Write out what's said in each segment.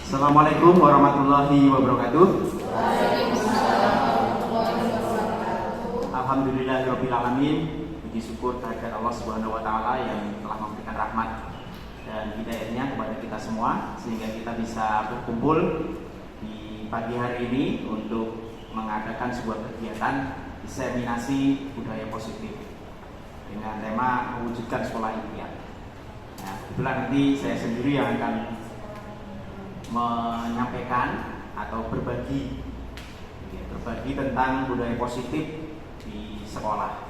Assalamualaikum warahmatullahi wabarakatuh. Alhamdulillahirabbil alamin. Puji syukur kehadirat Allah Subhanahu wa taala yang telah memberikan rahmat dan hidayahnya kepada kita semua sehingga kita bisa berkumpul di pagi hari ini untuk mengadakan sebuah kegiatan diseminasi budaya positif dengan tema mewujudkan sekolah impian. Nah, kebetulan nanti saya sendiri yang akan menyampaikan atau berbagi tentang budaya positif di sekolah.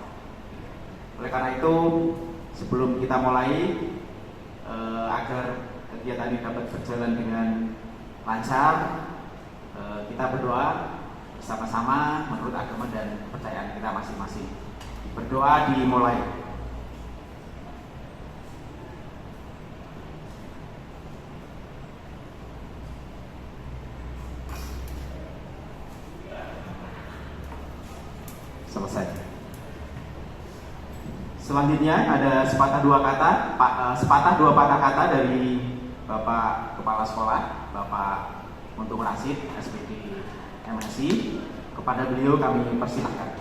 Oleh karena itu, sebelum kita mulai, agar kegiatan ini dapat berjalan dengan lancar, kita berdoa bersama-sama menurut agama dan kepercayaan kita masing-masing. Berdoa dimulai. Selesai. Selanjutnya ada sepatah dua patah kata dari Bapak Kepala Sekolah, Bapak Untung Rasid, SPD MSI. Kepada beliau kami persilahkan.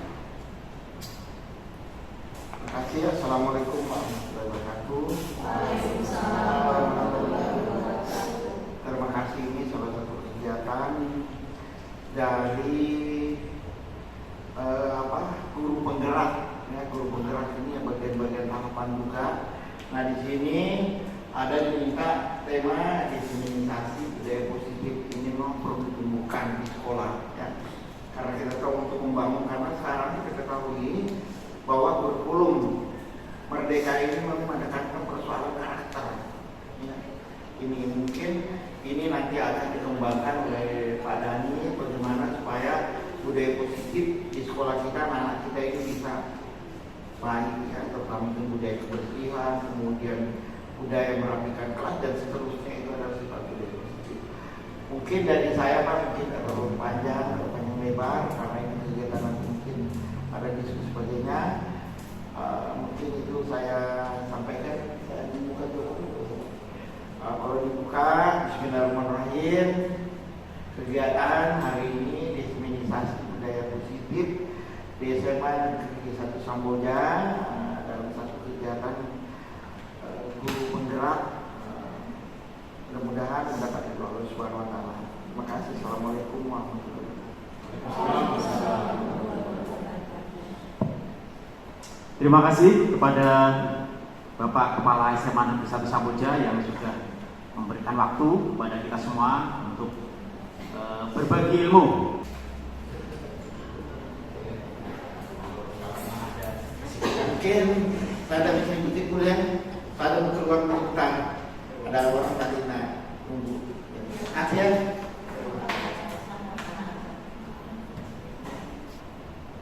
Terima kasih. Assalamualaikum warahmatullahi wabarakatuh. Terima kasih. Ini salah satu kegiatan dari guru penggerak. Guru penggerak ini yang bagian-bagian tahapan juga. Nah, di sini ada diminta tema diseminasi budaya positif ini memang perlu ditemukan di sekolah, ya. Karena kita tahu untuk membangun, karena sekarang kita ketahui bahwa kurikulum merdeka ini memang menekankan persoalan karakter. Ya. Ini mungkin ini nanti akan dikembangkan oleh Pak Dani bagaimana supaya budaya positif di sekolah kita, anak kita ini bisa baik, ya, terutama budaya kebersihan, kemudian budaya merapikan kelas dan seterusnya. Itu adalah sifat budaya positif. Mungkin dari saya Pak, mungkin terlalu panjang lebar karena ini kegiatan nanti mungkin ada diskusi sebagainya. Mungkin itu saya sampaikan. Saya dibuka dulu. Kalau dibuka, Bismillahirrahmanirrahim. Kegiatan hari ini diseminasi budaya positif di SMA Negeri 1 Samboja dalam satu kegiatan guru penggerak. Mudah-mudahan mendapat ridho Allah Subhanahu wa taala. Terima kasih. Assalamualaikum warahmatullahi wabarakatuh. Terima kasih kepada Bapak Kepala SMA Negeri 1 Samboja yang sudah memberikan waktu kepada kita semua untuk berbagi ilmu. Mungkin pada bisa ikuti kuliah, pada mau keluar hutan, ada orang tadi nunggu. Kasih ya.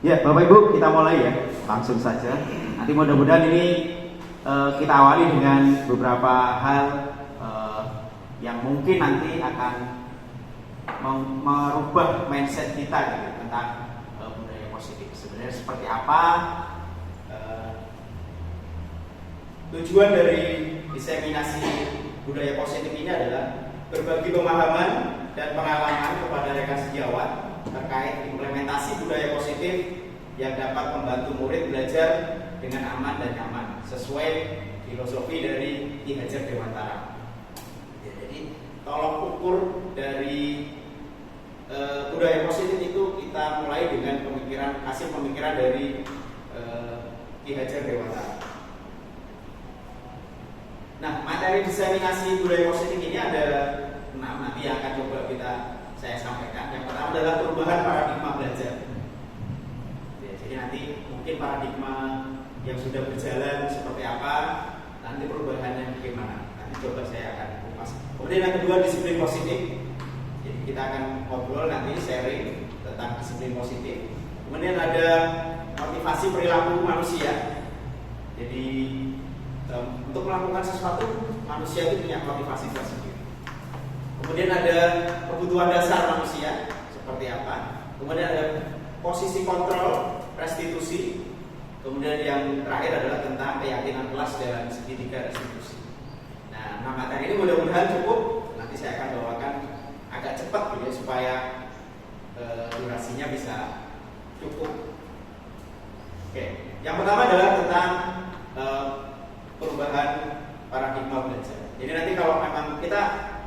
Ya, Bapak Ibu, kita mulai ya, langsung saja. Nanti mudah-mudahan ini kita awali dengan beberapa hal yang mungkin nanti akan merubah mindset kita gitu, tentang budaya positif. Sebenarnya seperti apa tujuan dari diseminasi budaya positif ini adalah berbagi pemahaman dan pengalaman kepada rekan sejawat terkait implementasi budaya positif yang dapat membantu murid belajar dengan aman dan nyaman sesuai filosofi dari Ki Hajar Dewantara. Ya, jadi tolok ukur dari budaya positif itu kita mulai dengan hasil pemikiran dari Ki Hajar Dewantara. Nah, materi diseminasi budaya positif ini ada 6 nanti yang akan coba saya sampaikan. Yang pertama adalah perubahan paradigma belajar. Ya, jadi nanti mungkin paradigma yang sudah berjalan seperti apa, nanti perubahannya bagaimana. Nanti coba saya akan kupas. Kemudian yang kedua, disiplin positif. Jadi kita akan ngobrol nanti sharing tentang disiplin positif. Kemudian ada motivasi perilaku manusia. Jadi untuk melakukan sesuatu, manusia itu punya motivasi tersendiri. Kemudian ada kebutuhan dasar manusia seperti apa. Kemudian ada posisi kontrol, restitusi. Kemudian yang terakhir adalah tentang keyakinan kelas dan segitiga restitusi. Nah, materi ini mudah-mudahan cukup. Nanti saya akan bawakan agak cepat gitu ya, supaya durasinya bisa cukup. Oke, yang pertama adalah tentang perubahan paradigma belajar. Jadi nanti kalau memang kita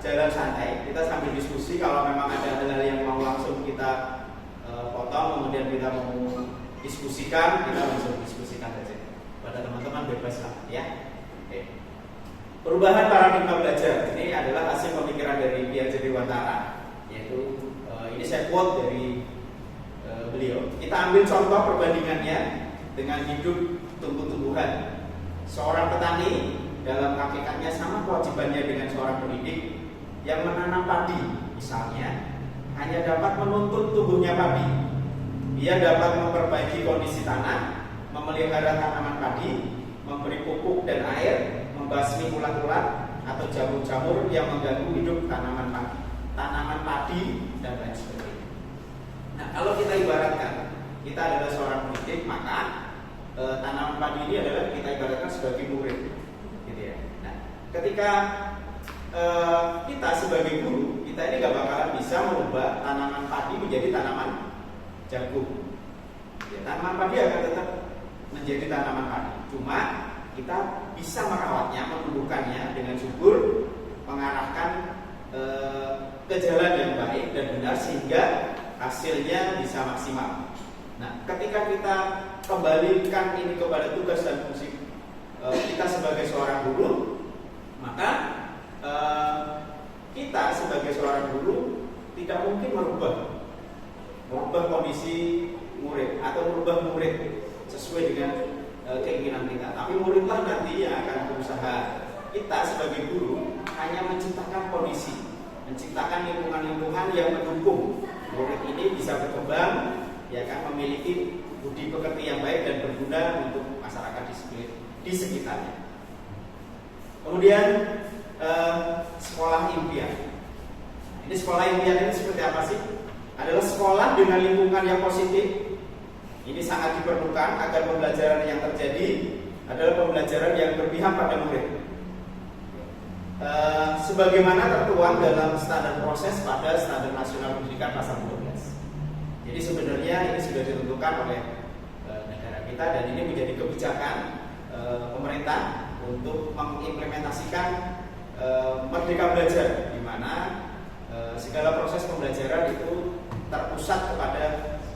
jalan santai, kita sambil diskusi, kalau memang ada hal-hal yang mau langsung kita potong, kemudian kita mau diskusikan, kita langsung diskusikan saja. Pada teman-teman bebas lah ya. Oke. Perubahan paradigma belajar ini adalah hasil pemikiran dari Piaget Dewantara, yaitu ini saya quote dari beliau. Kita ambil contoh perbandingannya dengan hidup tumbuh-tumbuhan. Seorang petani dalam hakikatnya sama kewajibannya dengan seorang pendidik yang menanam padi, misalnya, hanya dapat menuntut tumbuhnya padi. Ia dapat memperbaiki kondisi tanah, memelihara tanaman padi, memberi pupuk dan air, membasmi ulat-ulat atau jamur-jamur yang mengganggu hidup tanaman padi dan lain sebagainya. Nah, kalau kita ibaratkan kita adalah seorang pendidik, maka tanaman padi ini adalah kita ibaratkan sebagai murid, gitu ya. Nah, ketika kita sebagai guru, kita ini gak bakalan bisa merubah tanaman padi menjadi tanaman jagung. Ya, tanaman padi akan tetap menjadi tanaman padi. Cuma kita bisa merawatnya, menumbuhkannya dengan subur, mengarahkan ke jalan yang baik dan benar sehingga hasilnya bisa maksimal. Nah, ketika kita kembalikan ini kepada tugas dan fungsi kita sebagai seorang guru, maka kita sebagai seorang guru tidak mungkin merubah kondisi murid atau merubah murid sesuai dengan keinginan kita. Tapi muridlah nanti yang akan berusaha. Kita sebagai guru hanya menciptakan kondisi, menciptakan lingkungan-lingkungan yang mendukung murid ini bisa berkembang, ya kan, memiliki budi pekerti yang baik dan berguna untuk masyarakat di sekitarnya. Kemudian sekolah impian. Ini sekolah impian ini seperti apa sih? Adalah sekolah dengan lingkungan yang positif. Ini sangat diperlukan agar pembelajaran yang terjadi adalah pembelajaran yang berpihak pada murid. Sebagaimana tertuang dalam standar proses pada Standar Nasional Pendidikan pasal 12. Jadi sebenarnya ini sudah ditentukan oleh negara kita dan ini menjadi kebijakan pemerintah untuk mengimplementasikan Merdeka Belajar, di mana segala proses pembelajaran itu terpusat kepada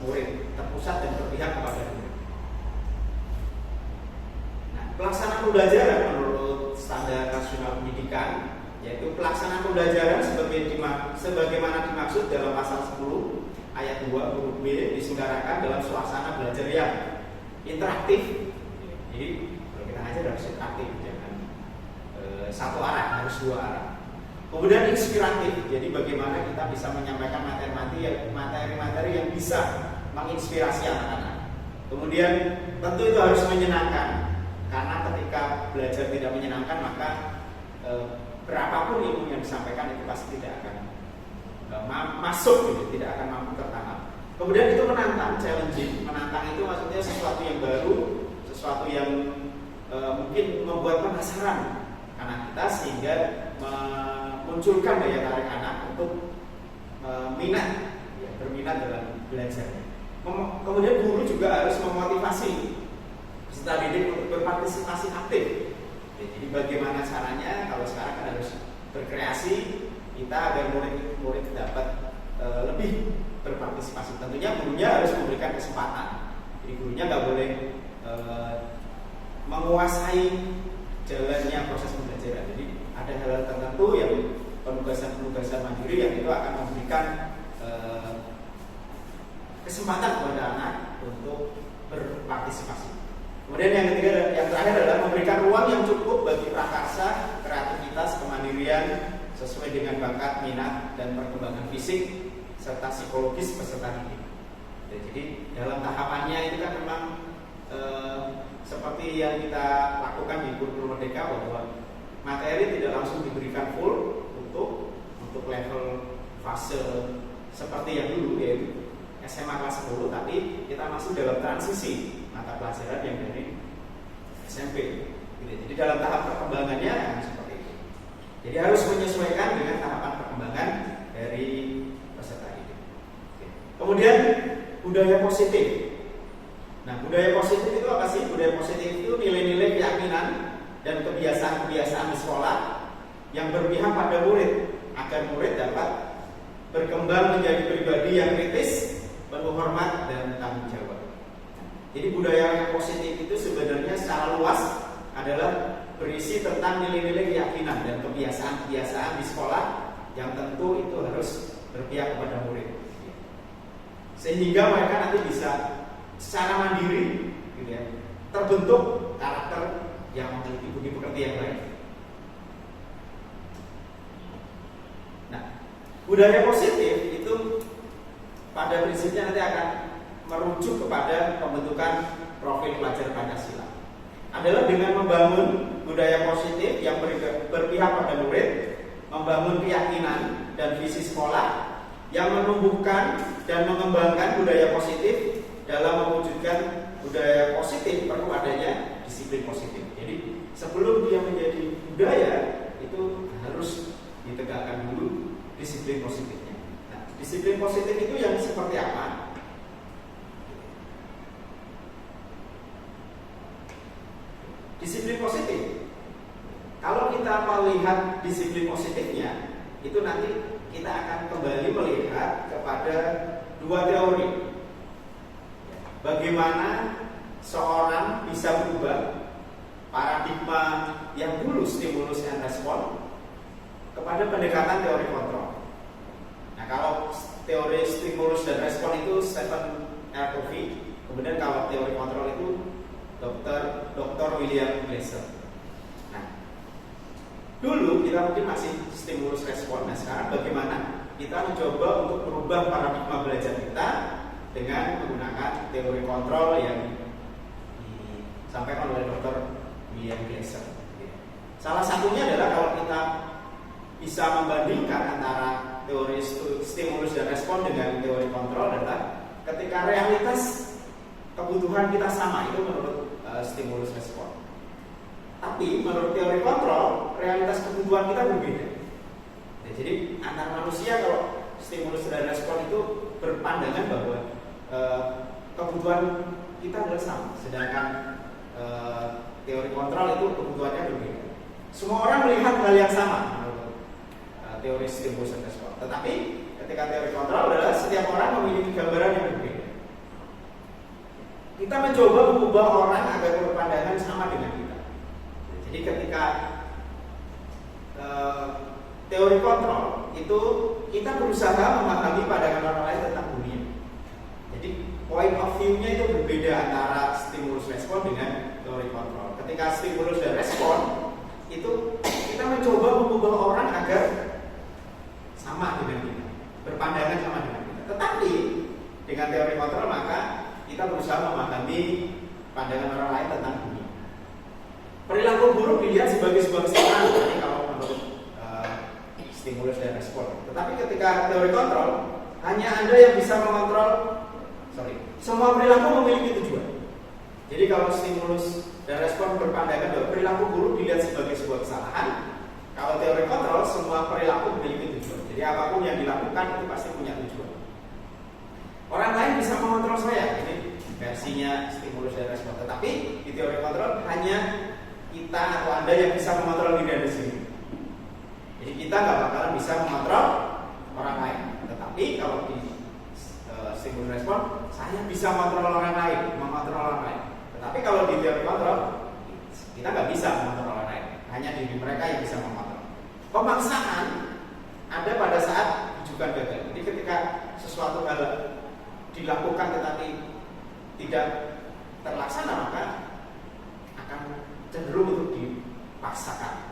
murid, terpusat dan berpihak kepada murid. Nah, pelaksanaan pembelajaran menurut Standar Nasional Pendidikan, yaitu pelaksanaan pembelajaran sebagaimana dimaksud dalam pasal 10 ayat 2 huruf B diselenggarakan dalam suasana belajar yang interaktif. Jadi kalau kita ngajar harus interaktif, jangan satu arah, harus dua arah. Kemudian inspiratif, jadi bagaimana kita bisa menyampaikan materi-materi yang bisa menginspirasi anak-anak. Kemudian tentu itu harus menyenangkan, karena ketika belajar tidak menyenangkan maka berapapun ilmu yang disampaikan itu pasti tidak akan masuk, gitu, tidak akan mampu tertanam. Kemudian itu menantang, challenging. Menantang itu maksudnya sesuatu yang baru, sesuatu yang mungkin membuat penasaran anak kita sehingga memunculkan daya tarik anak untuk berminat dalam belajarnya. Kemudian guru juga harus memotivasi peserta didik untuk berpartisipasi aktif. Jadi bagaimana caranya? Kalau sekarang kan harus berkreasi, kita agar murid dapat lebih berpartisipasi. Tentunya gurunya harus memberikan kesempatan. Jadi gurunya nggak boleh menguasai jalannya proses pembelajaran. Jadi ada hal-hal tertentu yang penugasan mandiri yang itu akan memberikan kesempatan kepada anak untuk berpartisipasi. Kemudian yang ketiga, yang terakhir adalah memberikan ruang yang cukup bagi prakarsa, kreativitas, kemandirian sesuai dengan bakat, minat, dan perkembangan fisik serta psikologis peserta didik. Jadi dalam tahapannya itu kan memang seperti yang kita lakukan di kurikulum Merdeka, bahwa materi tidak langsung diberikan full untuk level fase seperti yang dulu, yaitu SMA kelas 10, tapi kita masuk dalam transisi mata pelajaran yang dari SMP. Jadi dalam tahap perkembangannya seperti itu. Jadi harus menyesuaikan dengan tahapan perkembangan dari Kemudian budaya positif. Nah, budaya positif itu apa sih? Budaya positif itu nilai-nilai keyakinan dan kebiasaan-kebiasaan di sekolah yang berpihak pada murid agar murid dapat berkembang menjadi pribadi yang kritis, penuh hormat dan tanggung jawab. Jadi budaya yang positif itu sebenarnya secara luas adalah berisi tentang nilai-nilai keyakinan dan kebiasaan-kebiasaan di sekolah yang tentu itu harus berpihak kepada murid, sehingga mereka nanti bisa secara mandiri, gitu ya, terbentuk karakter yang memiliki budi pekerti yang baik. Nah, budaya positif itu pada prinsipnya nanti akan merujuk kepada pembentukan profil pelajar Pancasila. Adalah dengan membangun budaya positif yang berpihak pada murid, membangun keyakinan dan visi sekolah yang menumbuhkan dan mengembangkan budaya positif. Dalam mewujudkan budaya positif perlu adanya disiplin positif. Jadi sebelum dia menjadi budaya itu harus ditegakkan dulu disiplin positifnya. Nah, disiplin positif itu yang seperti apa? Disiplin positif, kalau kita melihat disiplin positifnya, itu nanti kita akan kembali melihat kepada dua teori. Bagaimana seorang bisa berubah paradigma yang dulu stimulus and respon kepada pendekatan teori kontrol. Nah, kalau teori stimulus dan respon itu Stephen R. Covey, kemudian kalau teori kontrol itu Dr. William Glasser. Nah, dulu kita mungkin masih stimulus respon. Nah, sekarang bagaimana kita mencoba untuk merubah paradigma belajar kita dengan menggunakan teori kontrol yang disampaikan oleh Dr. William Glasser. Salah satunya adalah kalau kita bisa membandingkan antara teori stimulus dan respon dengan teori kontrol adalah ketika realitas kebutuhan kita sama, itu menurut stimulus respon. Tapi menurut teori kontrol, realitas kebutuhan kita berbeda. Nah, jadi antar manusia kalau stimulus dan respon itu berpandangan bahwa kebutuhan kita adalah sama, sedangkan teori kontrol itu kebutuhannya berbeda. Semua orang melihat hal yang sama menurut teori stimulus dan respon. Tetapi ketika teori kontrol adalah setiap orang memiliki gambaran yang berbeda. Kita mencoba mengubah orang agar berpandangan sama dengan kita. Jadi ketika teori kontrol itu kita berusaha memahami pandangan orang lain tentang dunia. Jadi point of view-nya itu berbeda antara stimulus respon dengan teori kontrol. Ketika stimulus dan respon itu kita mencoba mengubah orang agar sama dengan kita, berpandangan sama dengan kita. Tetapi dengan teori kontrol maka kita berusaha memahami pandangan orang lain tentang dunia. Perilaku buruk dilihat sebagai sebuah kesalahan, jadi kalau menurut stimulus dan respon. Tetapi ketika teori kontrol, hanya Anda yang bisa mengontrol. Semua perilaku memiliki tujuan. Jadi kalau stimulus dan respon berpandangan bahwa perilaku buruk dilihat sebagai sebuah kesalahan, kalau teori kontrol semua perilaku memiliki tujuan. Jadi apapun yang dilakukan itu pasti punya tujuan. Orang lain bisa mengontrol saya, ini versinya stimulus dan respon. Tetapi di teori kontrol hanya kita atau Anda yang bisa mengontrol diri Anda sendiri. Jadi kita nggak bakalan bisa mengontrol orang lain. Tetapi kalau di stimulus respon, saya bisa mengontrol orang lain. Tetapi kalau di teori kontrol, kita nggak bisa mengontrol orang lain. Hanya diri mereka yang bisa mengontrol. Pemaksaan ada pada saat rujukan gagal. Jadi ketika sesuatu hal dilakukan tetapi tidak terlaksana, maka akan cenderung untuk dipaksakan.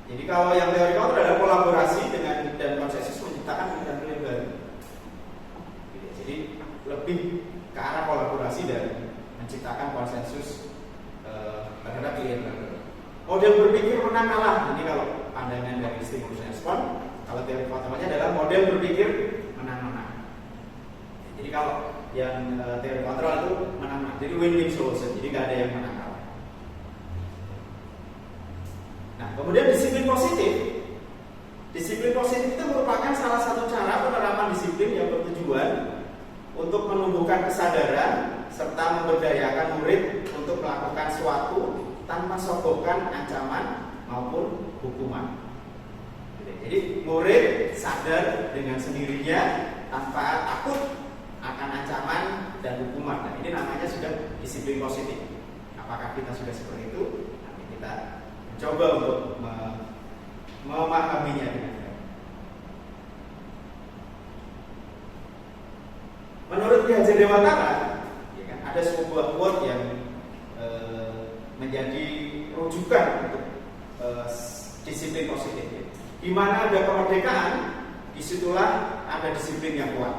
Jadi kalau yang teori kontrol adalah kolaborasi dengan dan konsensus menciptakan pilihan-pilihan baru. Jadi lebih ke arah kolaborasi dan menciptakan konsensus terhadap pilihan baru. Model berpikir menang kalah. Jadi kalau pandangan dari stimulus respon, kalau teori kontrolnya adalah model berpikir menang-menang. Jadi kalau yang teori kontrol itu menang-menang. Jadi win-win solution. Jadi nggak ada yang menang kalah. Nah, kemudian disiplin positif. Disiplin positif itu merupakan salah satu cara penerapan disiplin yang bertujuan menumbuhkan kesadaran serta memberdayakan murid untuk melakukan suatu tanpa sogokkan ancaman maupun hukuman. Jadi murid sadar dengan sendirinya tanpa takut akan ancaman dan hukuman. Nah, ini namanya sudah disiplin positif. Apakah kita sudah seperti itu? Nanti kita coba untuk memahaminya dengan baik. Menurut Ki Hajar Dewantara, ya kan, ada sebuah quote yang menjadi rujukan untuk disiplin positif. Ya. Di mana ada kemerdekaan, disitulah ada disiplin yang kuat.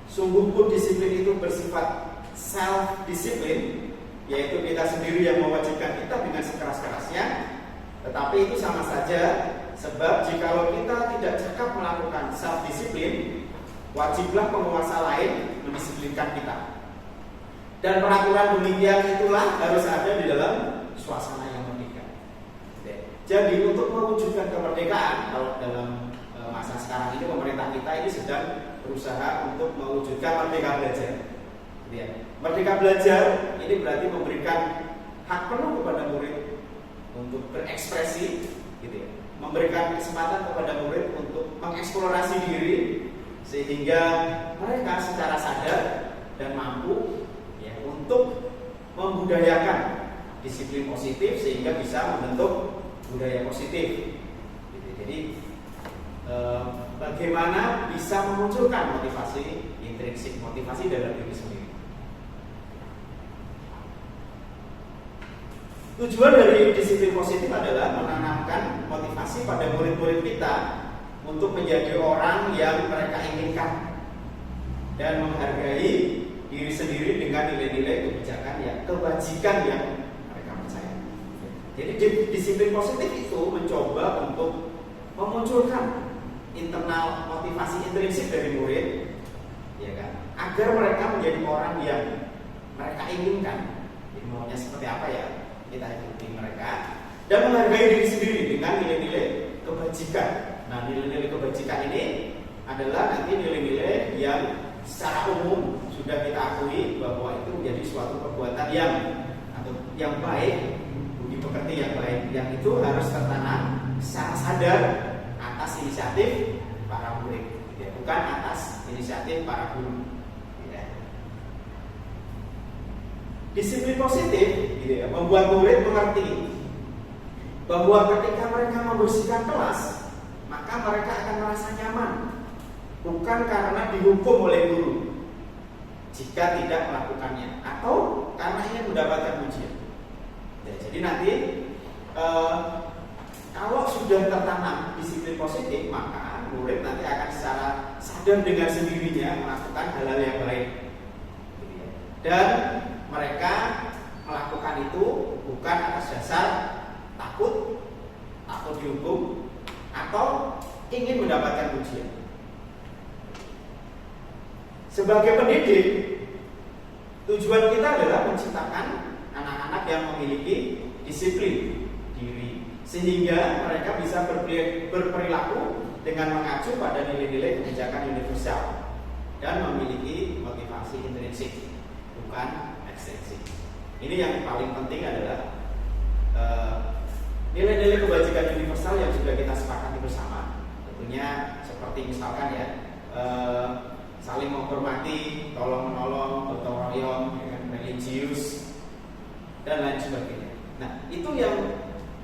Sungguh pun disiplin itu bersifat self-disiplin, yaitu kita sendiri yang mewajibkan kita dengan sekeras-kerasnya. Tetapi itu sama saja, sebab jikalau kita tidak cakap melakukan self-disiplin, wajiblah penguasa lain mendisiplinkan kita. Dan peraturan demikian itulah harus ada di dalam suasana yang merdeka. Jadi untuk mewujudkan kemerdekaan, kalau dalam masa sekarang ini pemerintah kita ini sedang berusaha untuk mewujudkan merdeka belajar. Merdeka belajar ini berarti memberikan hak penuh kepada murid untuk berekspresi, gitu ya. Memberikan kesempatan kepada murid untuk mengeksplorasi diri sehingga mereka secara sadar dan mampu ya, untuk membudayakan disiplin positif sehingga bisa membentuk budaya positif. Gitu. Jadi bagaimana bisa memunculkan motivasi intrinsik, motivasi dalam diri sendiri. Tujuan dari disiplin positif adalah menanamkan motivasi pada murid-murid kita untuk menjadi orang yang mereka inginkan dan menghargai diri sendiri dengan nilai-nilai kebajikan yang mereka percaya. Jadi disiplin positif itu mencoba untuk memunculkan internal motivasi intrinsik dari murid, ya kan, agar mereka menjadi orang yang mereka inginkan. Jadi maunya seperti apa ya, kita ikuti mereka dan menghargai diri sendiri dengan nilai-nilai kebajikan. Nah, nilai-nilai kebajikan ini adalah nanti nilai-nilai yang secara umum sudah kita akui bahwa itu menjadi suatu perbuatan yang baik, budi pekerti yang baik, yang itu harus tertanam secara sadar atas inisiatif para murid, ya, bukan atas inisiatif para guru. Ya. Disiplin positif, gitu ya, membuat murid mengerti bahwa ketika mereka membersihkan kelas, maka mereka akan merasa nyaman, bukan karena dihukum oleh guru jika tidak melakukannya, atau karena ingin mendapatkan pujian. Ya, jadi nanti kalau sudah tertanam disiplin positif, maka murid nanti akan secara sadar dengan sendirinya melakukan hal-hal yang baik. Dan mereka melakukan itu bukan atas dasar takut dihukum, atau ingin mendapatkan pujian. Sebagai pendidik, tujuan kita adalah menciptakan anak-anak yang memiliki disiplin diri, sehingga mereka bisa berperilaku dengan mengacu pada nilai-nilai kebijakan universal dan memiliki motivasi intrinsik, bukan ekstrinsik. Ini yang paling penting adalah nilai-nilai kebajikan universal yang sudah kita sepakati bersama. Tentunya seperti misalkan ya, saling menghormati, tolong menolong, gotong royong, religius, dan lain sebagainya. Nah, itu yang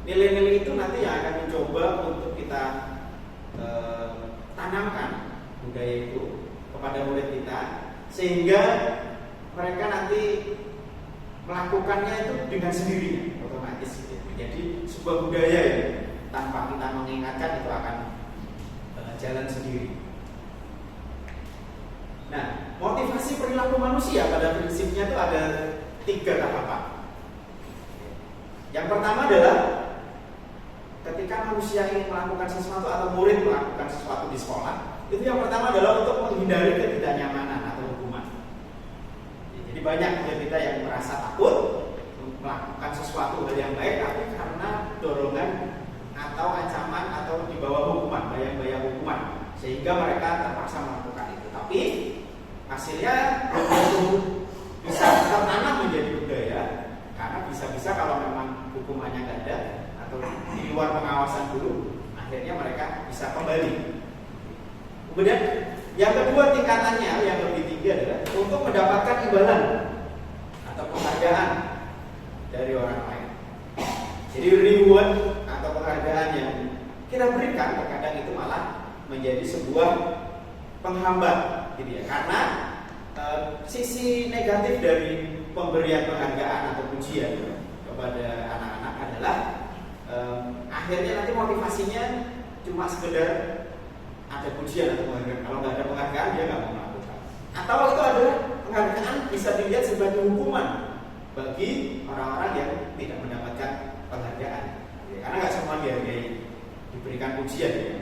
nilai-nilai itu nanti yang akan mencoba untuk kita tanamkan budaya itu kepada murid kita, sehingga mereka nanti melakukannya itu dengan sendirinya, otomatis gitu. Jadi sebuah budaya ya, tanpa kita mengingatkan itu akan jalan sendiri. Nah, motivasi perilaku manusia pada prinsipnya itu ada 3 tahapan. Yang pertama adalah ketika manusia ingin melakukan sesuatu atau murid melakukan sesuatu di sekolah, itu yang pertama adalah untuk menghindari ketidaknyamanan atau hukuman. Jadi banyak kita yang merasa takut melakukan sesuatu hal yang baik, tapi karena dorongan atau ancaman atau di bawah hukuman, bayang-bayang hukuman, sehingga mereka terpaksa melakukan itu. Tapi hasilnya luar pengawasan dulu, akhirnya mereka bisa kembali. Kemudian yang kedua tingkatannya yang lebih tinggi adalah untuk mendapatkan imbalan atau penghargaan dari orang lain. Jadi reward atau penghargaan yang kita berikan terkadang itu malah menjadi sebuah penghambat, gitu ya. Karena sisi negatif dari pemberian penghargaan atau pujian kepada anak-anak adalah akhirnya nanti motivasinya cuma sekedar ada pujian atau penghargaan. Kalau nggak ada penghargaan dia nggak mau melakukan. Atau itu adalah penghargaan bisa dilihat sebagai hukuman bagi orang-orang yang tidak mendapatkan penghargaan. Ya, karena nggak semua dihargai, diberikan pujian. Ya.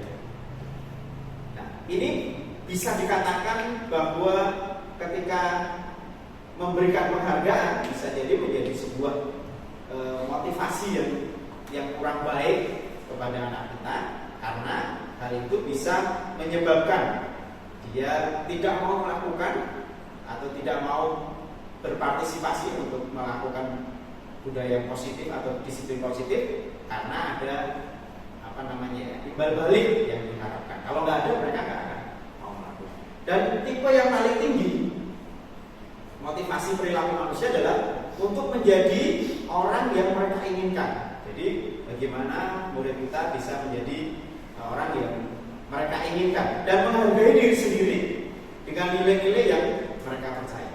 Nah, ini bisa dikatakan bahwa ketika memberikan penghargaan bisa jadi menjadi sebuah motivasi yang kurang baik kepada anak kita, karena hal itu bisa menyebabkan dia tidak mau melakukan atau tidak mau berpartisipasi untuk melakukan budaya positif atau disiplin positif karena ada imbal balik yang diharapkan. Kalau nggak ada mereka nggak akan mau melakukan. Dan tipe yang paling tinggi motivasi perilaku manusia adalah untuk menjadi orang yang mereka inginkan. Jadi bagaimana murid kita bisa menjadi orang yang mereka inginkan dan menghargai diri sendiri dengan nilai-nilai yang mereka percaya.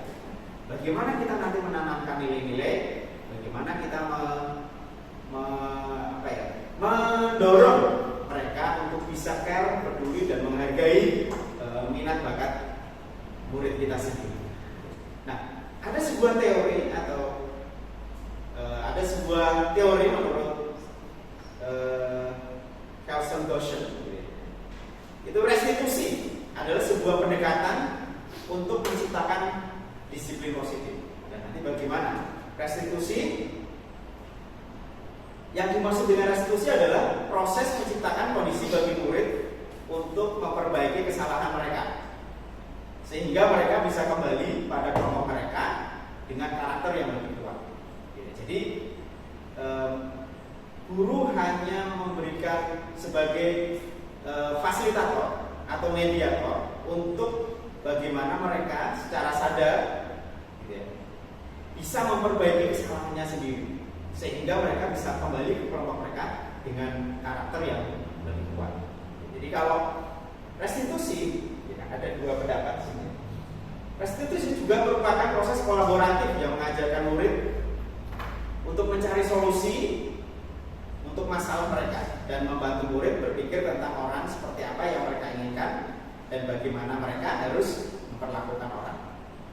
Bagaimana kita nanti menanamkan nilai-nilai, bagaimana kita mendorong mereka untuk bisa care, peduli dan menghargai minat bakat murid kita sendiri. Nah, ada sebuah teori atau ada sebuah teori menurut Carlson Goshen. Itu restitusi adalah sebuah pendekatan untuk menciptakan disiplin positif. Dan nanti bagaimana restitusi? Yang dimaksud dengan restitusi adalah proses menciptakan kondisi bagi murid untuk memperbaiki kesalahan mereka, sehingga mereka bisa kembali pada kelompok mereka dengan karakter yang lebih kuat. Jadi guru hanya memberikan sebagai fasilitator atau mediator untuk bagaimana mereka secara sadar bisa memperbaiki kesalahannya sendiri, sehingga mereka bisa kembali ke kelompok mereka dengan karakter yang lebih kuat. Jadi kalau restitusi, ada dua pendapat sini. Restitusi juga merupakan proses kolaboratif yang mengajarkan murid untuk mencari solusi untuk masalah mereka dan membantu murid berpikir tentang orang seperti apa yang mereka inginkan dan bagaimana mereka harus memperlakukan orang.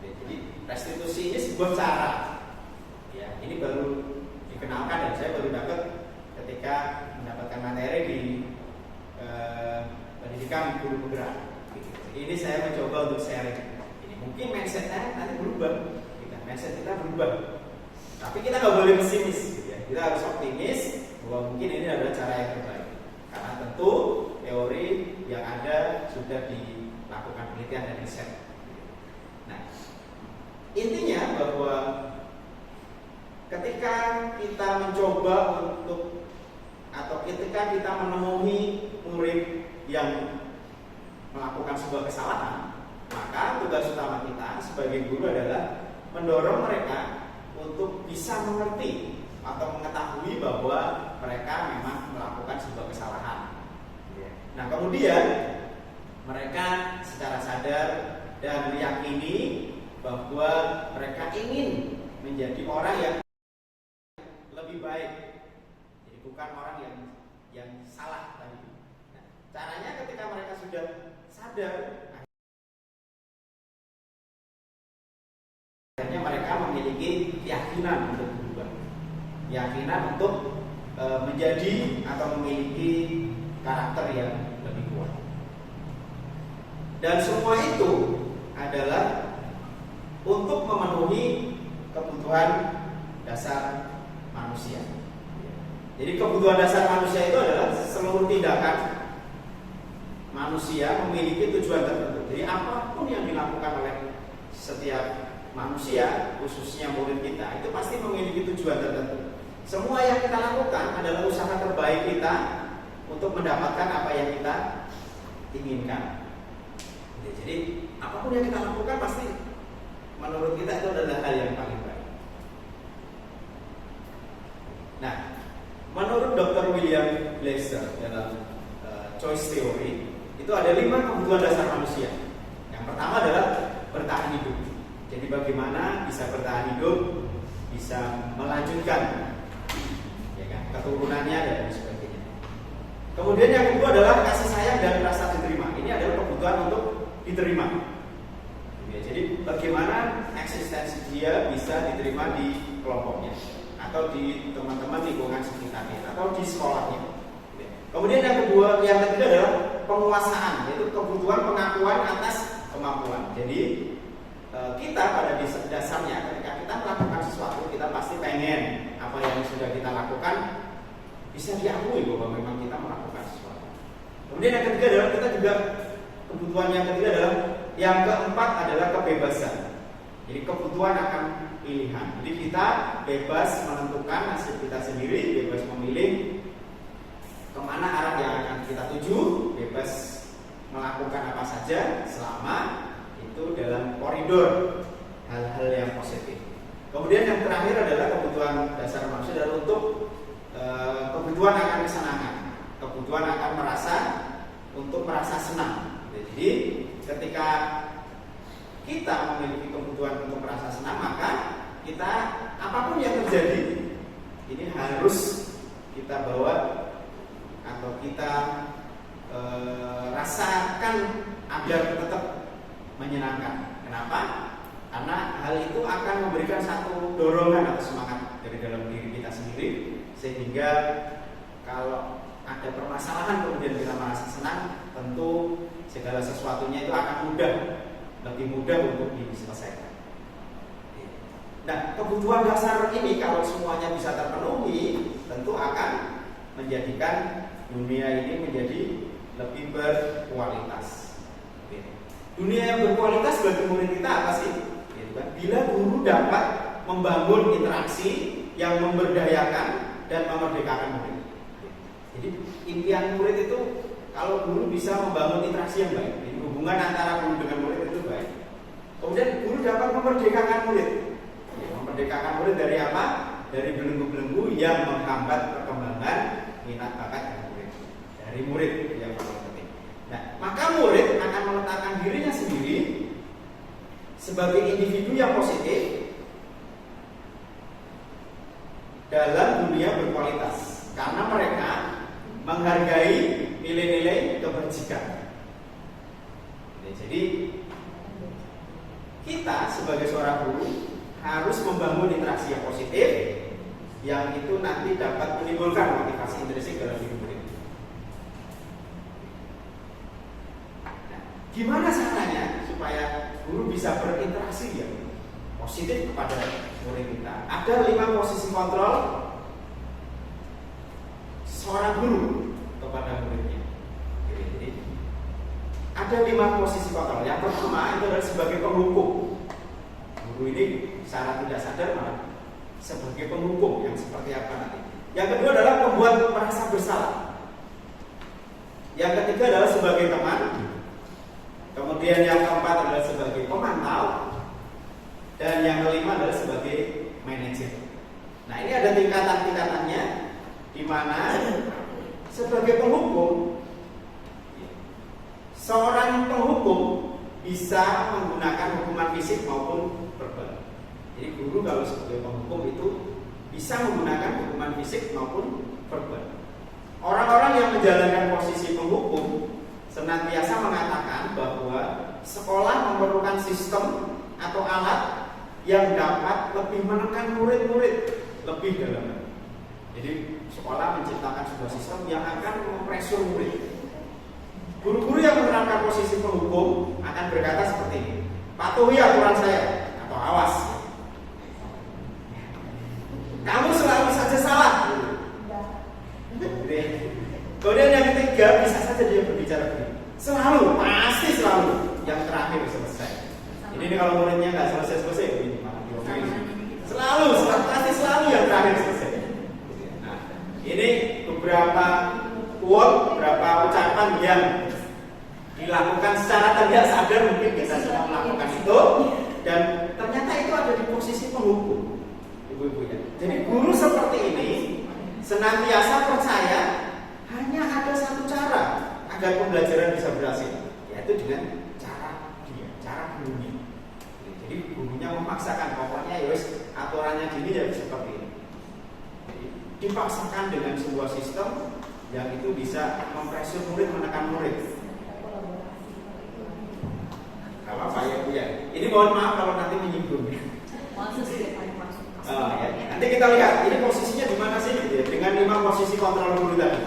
Jadi restitusi ini sebuah cara. Ya, ini baru dikenalkan dan saya baru dapat ketika mendapatkan materi di pendidikan guru penggerak. Jadi ini saya mencoba untuk sharing. Ini mungkin mindsetnya nanti berubah, mindset kita berubah. Tapi kita nggak boleh pesimis. Kita harus optimis bahwa mungkin ini adalah cara yang terbaik. Karena tentu teori yang ada sudah dilakukan penelitian dan riset. Nah, intinya bahwa ketika kita mencoba untuk atau ketika kita menemui murid yang melakukan sebuah kesalahan, maka tugas utama kita sebagai guru adalah mendorong mereka untuk bisa mengerti atau mengetahui bahwa mereka memang melakukan sebuah kesalahan. Nah, kemudian mereka secara sadar dan meyakini bahwa mereka ingin menjadi orang yang lebih baik. Jadi bukan orang yang salah tadi. Nah, caranya ketika mereka sudah sadar, akhirnya mereka memiliki keyakinan untuk berubah, keyakinan untuk menjadi atau memiliki karakter yang lebih kuat. Dan semua itu adalah untuk memenuhi kebutuhan dasar manusia. Jadi kebutuhan dasar manusia itu adalah seluruh tindakan manusia memiliki tujuan tertentu. Jadi apapun yang dilakukan oleh setiap manusia, khususnya murid kita, itu pasti memiliki tujuan tertentu. Semua yang kita lakukan adalah usaha terbaik kita untuk mendapatkan apa yang kita inginkan. Jadi apapun yang kita lakukan pasti menurut kita itu adalah hal yang paling baik. Nah, menurut Dr. William Glasser dalam Choice Theory itu ada 5 kebutuhan dasar manusia. Yang pertama adalah bertahan hidup. Jadi bagaimana bisa bertahan hidup, bisa melanjutkan ya kan, keturunannya dan sebagainya. Kemudian yang kedua adalah kasih sayang dan rasa diterima. Ini adalah kebutuhan untuk diterima. Ya, jadi bagaimana eksistensi dia bisa diterima di kelompoknya atau di teman-teman lingkungan sekitarnya atau di sekolahnya. Kemudian yang ketiga adalah penguasaan, yaitu kebutuhan pengakuan atas kemampuan. Jadi kita pada dasarnya ketika kita melakukan sesuatu, kita pasti pengen apa yang sudah kita lakukan bisa diakui bahwa memang kita melakukan sesuatu. Kemudian yang ketiga adalah kita juga kebutuhan yang ketiga adalah yang keempat adalah kebebasan. Jadi kebutuhan akan pilihan. Jadi kita bebas menentukan nasib kita sendiri, bebas memilih kemana arah yang akan kita tuju, bebas melakukan apa saja selama itu dalam koridor hal-hal yang positif. Kemudian yang terakhir adalah kebutuhan dasar manusia adalah untuk kebutuhan akan kesenangan, kebutuhan akan merasa senang. Jadi ketika kita memiliki kebutuhan untuk merasa senang, maka kita apapun yang terjadi ini harus kita bawa atau kita rasakan agar tetap menyenangkan. Kenapa? Karena hal itu akan memberikan satu dorongan atau semangat dari dalam diri kita sendiri, sehingga kalau ada permasalahan kemudian kita merasa senang, tentu segala sesuatunya itu akan lebih mudah untuk diselesaikan. Nah, kebutuhan dasar ini kalau semuanya bisa terpenuhi, tentu akan menjadikan dunia ini menjadi lebih berkualitas. Dunia yang berkualitas bagi murid kita apa sih? Bila guru dapat membangun interaksi yang memberdayakan dan memerdekakan murid. Jadi impian murid itu kalau guru bisa membangun interaksi yang baik, jadi hubungan antara guru dengan murid itu baik. Kemudian guru dapat memerdekakan murid. Memerdekakan murid dari apa? Dari belenggu-belenggu yang menghambat perkembangan minat bakat murid. Dari murid yang paling penting. Nah, maka murid akan meletakkan dirinya sendiri sebagai individu yang positif dalam dunia berkualitas karena mereka menghargai nilai-nilai kebajikan. Jadi kita sebagai seorang guru harus membangun interaksi yang positif yang itu nanti dapat menimbulkan motivasi intrinsik dalam diri murid. Nah, gimana caranya supaya guru bisa berinteraksi yang positif kepada murid kita? Ada 5 posisi kontrol seorang guru kepada muridnya. Jadi ada 5 posisi kontrol. Yang pertama itu adalah sebagai penghukum. Guru ini secara tidak sadar malah sebagai penghukum yang seperti apa nanti. Yang kedua adalah membuat merasa bersalah. Yang ketiga adalah sebagai teman. Kemudian yang keempat adalah sebagai pemantau. Dan yang kelima adalah sebagai manajer. Nah, ini ada tingkatan-tingkatannya di mana sebagai penghukum, seorang penghukum bisa menggunakan hukuman fisik maupun verbal. Jadi guru kalau sebagai penghukum itu bisa menggunakan hukuman fisik maupun verbal. Orang-orang yang menjalankan posisi penghukum senantiasa mengatakan bahwa sekolah memerlukan sistem atau alat yang dapat lebih menekan murid-murid lebih dalam. Jadi sekolah menciptakan sebuah sistem yang akan mempresur murid. Guru-guru yang menerapkan posisi penghukum akan berkata seperti ini: patuhi aturan saya atau awas. Kamu selalu saja salah. Kemudian yang ketiga bisa saja dia berbicara begini: selalu, pasti selalu. Yang terakhir selesai. Ini kalau muridnya nggak selesai begini malah diomelin. Selalu, pasti selalu yang terakhir selesai. beberapa quote, beberapa ucapan yang dilakukan secara tidak sadar, mungkin kita semua melakukan itu, dan ternyata itu ada di posisi penghukum, ibu-ibu ya. Jadi guru seperti ini senantiasa percaya hanya ada satu cara agar pembelajaran bisa berhasil, yaitu dengan cara dia, cara gurunya. Jadi gurunya memaksakan, pokoknya ya aturannya gini ya seperti ini. Jadi, dipaksakan dengan sebuah sistem yang itu bisa mempressure murid, menekan murid. Gak apa-apa ya Bu ya. Ini mohon maaf kalau nanti menyinggung. Ya. Nanti kita lihat ini posisinya di mana sih gitu ya, dengan 5 posisi kontrol guru tadi.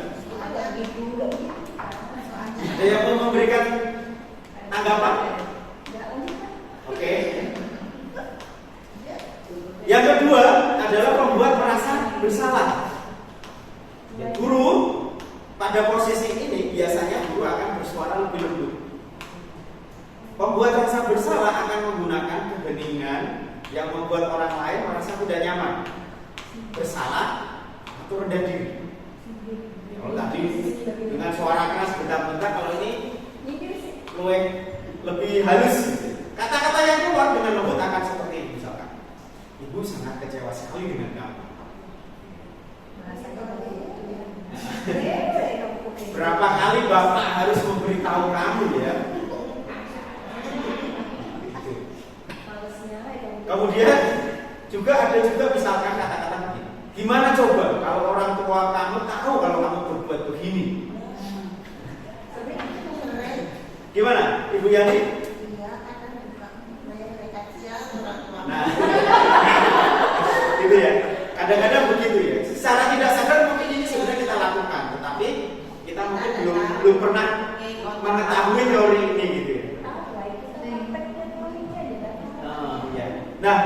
Ada yang mau memberikan tanggapan? Oke. Yang kedua adalah membuat merasa bersalah. Ya, guru pada posisi ini biasanya guru akan bersuara lebih lembut. Pembuat rasa bersalah akan menggunakan keheningan yang membuat orang lain merasa tidak nyaman, bersalah atau rendah diri. Ya, kalau tadi dengan suara keras bentak-bentak, kalau ini lebih halus. Kata-kata yang keluar dengan lembut akan seperti ini, misalkan, Ibu sangat kecewa sekali dengan kamu. Berapa kali Bapak harus memberitahu kamu ya? Kemudian juga ada misalkan kata-kata begini. Gimana coba kalau orang tua kamu tahu kalau kamu berbuat begini? Gimana, Ibu Yani? Nah, gitu ya. Kadang-kadang begitu ya. Secara tidak sadar mungkin ini sebenarnya kita lakukan, tetapi kita mungkin belum pernah mengetahui teori ini gitu ya. Nah,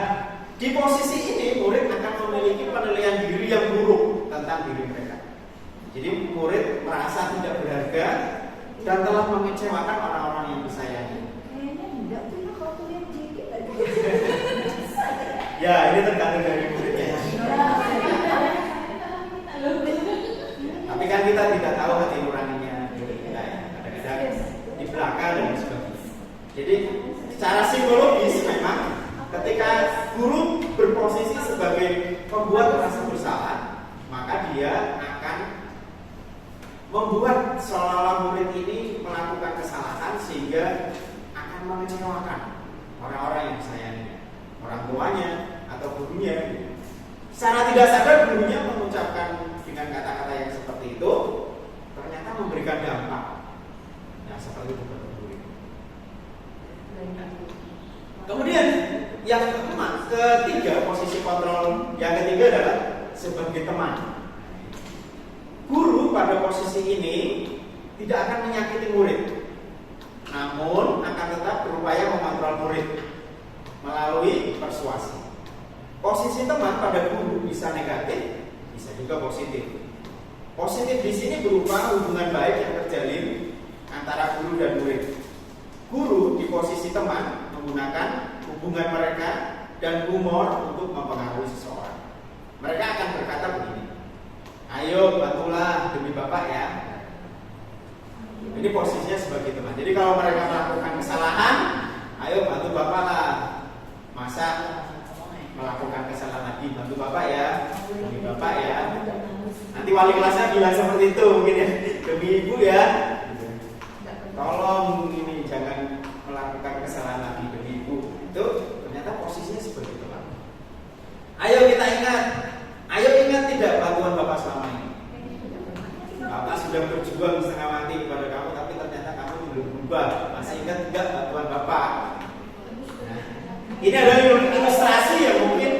di posisi ini murid akan memiliki penilaian diri yang buruk tentang diri mereka. Jadi murid merasa tidak berharga dan telah mengecewakan orang-orang yang disayangi. Ya, ini tergantung dari muridnya. Tapi kan kita tidak tahu hati nuraninya kita ya. Kadang-kadang di belakang dan sebagainya. Jadi secara psikologis memang ketika guru berposisi sebagai pembuat rasa bersalah, maka dia akan membuat seolah-olah murid ini melakukan kesalahan sehingga akan mengecewakan orang-orang yang disayanginya, orang tuanya atau gurunya. Secara tidak sadar gurunya mengucapkan dengan kata-kata yang seperti itu, ternyata memberikan dampak. Nah, seperti itu guru. Kemudian yang ketiga, posisi kontrol yang ketiga adalah sebagai teman. Guru pada posisi ini tidak akan menyakiti murid, namun akan tetap berupaya mengontrol murid melalui persuasi. Posisi teman pada guru bisa negatif, bisa juga positif. Positif di sini berupa hubungan baik yang terjalin antara guru dan murid. Guru di posisi teman menggunakan hubungan mereka dan humor untuk mempengaruhi seseorang. Mereka akan berkata begini, ayo bantulah demi Bapak ya. Ini posisinya sebagai teman. Jadi kalau mereka melakukan kesalahan, ayo bantu Bapak lah. Masa melakukan kesalahan lagi, bantu Bapak ya, demi Bapak ya. Nanti wali kelasnya bilang seperti itu mungkin ya, demi Ibu ya. Tolong ini jangan melakukan kesalahan lagi demi Ibu. Itu ternyata posisinya seperti itu. Ayo kita ingat, tidak bantuan Bapak selama ini. Bapak sudah berjuang setengah mati kepada kamu, tapi ternyata kamu belum berubah. Masih ingat tidak bantuan Bapak? Nah, ini adalah ilustrasi yang mungkin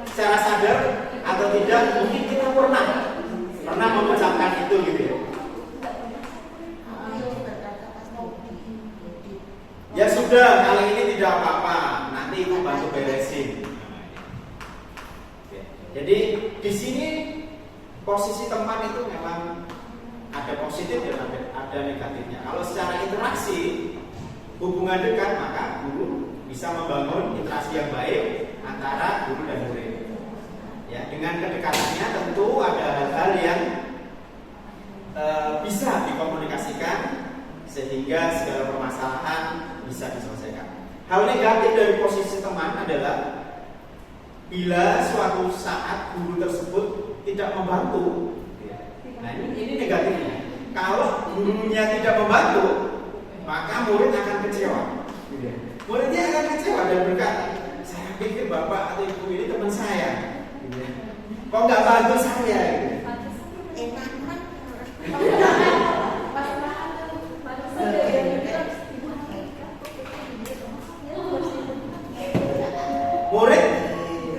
secara sadar atau tidak mungkin kita pernah mengucapkan itu gitu ya. Ya sudah, kali ini tidak apa-apa, nanti Ibu bantu beresin. Jadi di sini posisi tempat itu memang ada positif dan ada negatifnya. Kalau secara interaksi hubungan dekat, maka guru bisa membangun interaksi yang baik antara guru dan murid. Ya, dengan kedekatannya tentu ada hal-hal yang bisa dikomunikasikan sehingga segala permasalahan bisa diselesaikan. Hal negatif dari posisi teman adalah bila suatu saat guru tersebut tidak membantu. Nah ini negatifnya. Kalau gurunya tidak membantu, maka murid akan kecewa. Muridnya akan kecewa dan berkata, saya pikir bapak atau ibu ini teman saya, kok nggak bantu saya?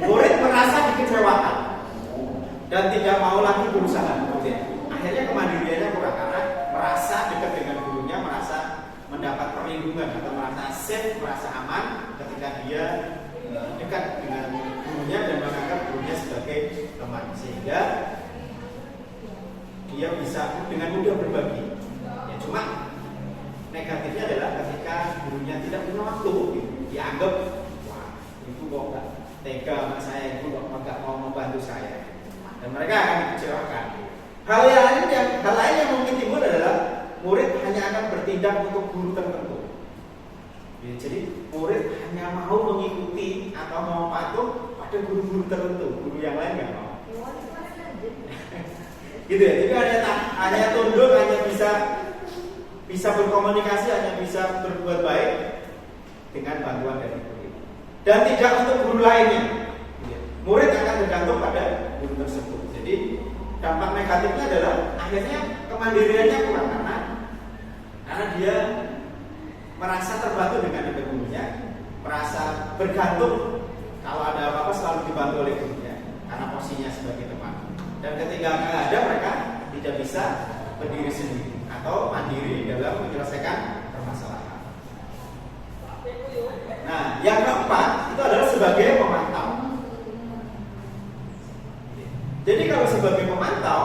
Murid merasa dikecewakan dan tidak mau lagi berusaha. Akhirnya kemandiriannya kurang karena merasa dekat dengan gurunya, merasa mendapat perlindungan atau merasa safe, merasa aman ketika dia dekat dengan gurunya dan menganggap gurunya sebagai teman, sehingga dia bisa dengan mudah berbagi. Ya, cuma negatifnya adalah ketika gurunya tidak punya waktu, dianggap wah itu kok nggak tega sama saya, itu kok nggak mau membantu saya, dan mereka akan dikecewakan. Hal lain yang mungkin timbul adalah murid hanya akan bertindak untuk guru tertentu. Ya, jadi murid hanya mau mengikuti atau mau patuh pada guru-guru tertentu, guru yang lain nggak mau. Gitu ya. Jadi hanya tunduk, hanya bisa berkomunikasi, hanya bisa berbuat baik dengan bantuan dari guru. Dan tidak untuk guru lainnya. Murid akan bergantung pada guru tersebut. Jadi dampak negatifnya adalah akhirnya kemandiriannya kurang karena dia merasa terbantu dengan ada gurunya, merasa bergantung kalau ada apa-apa selalu dibantu oleh gurunya karena posisinya sebagai teman. Dan ketika nggak ada, mereka tidak bisa berdiri sendiri atau mandiri dalam menyelesaikan permasalahan. Nah, yang keempat itu adalah sebagai pemantau. Jadi kalau sebagai pemantau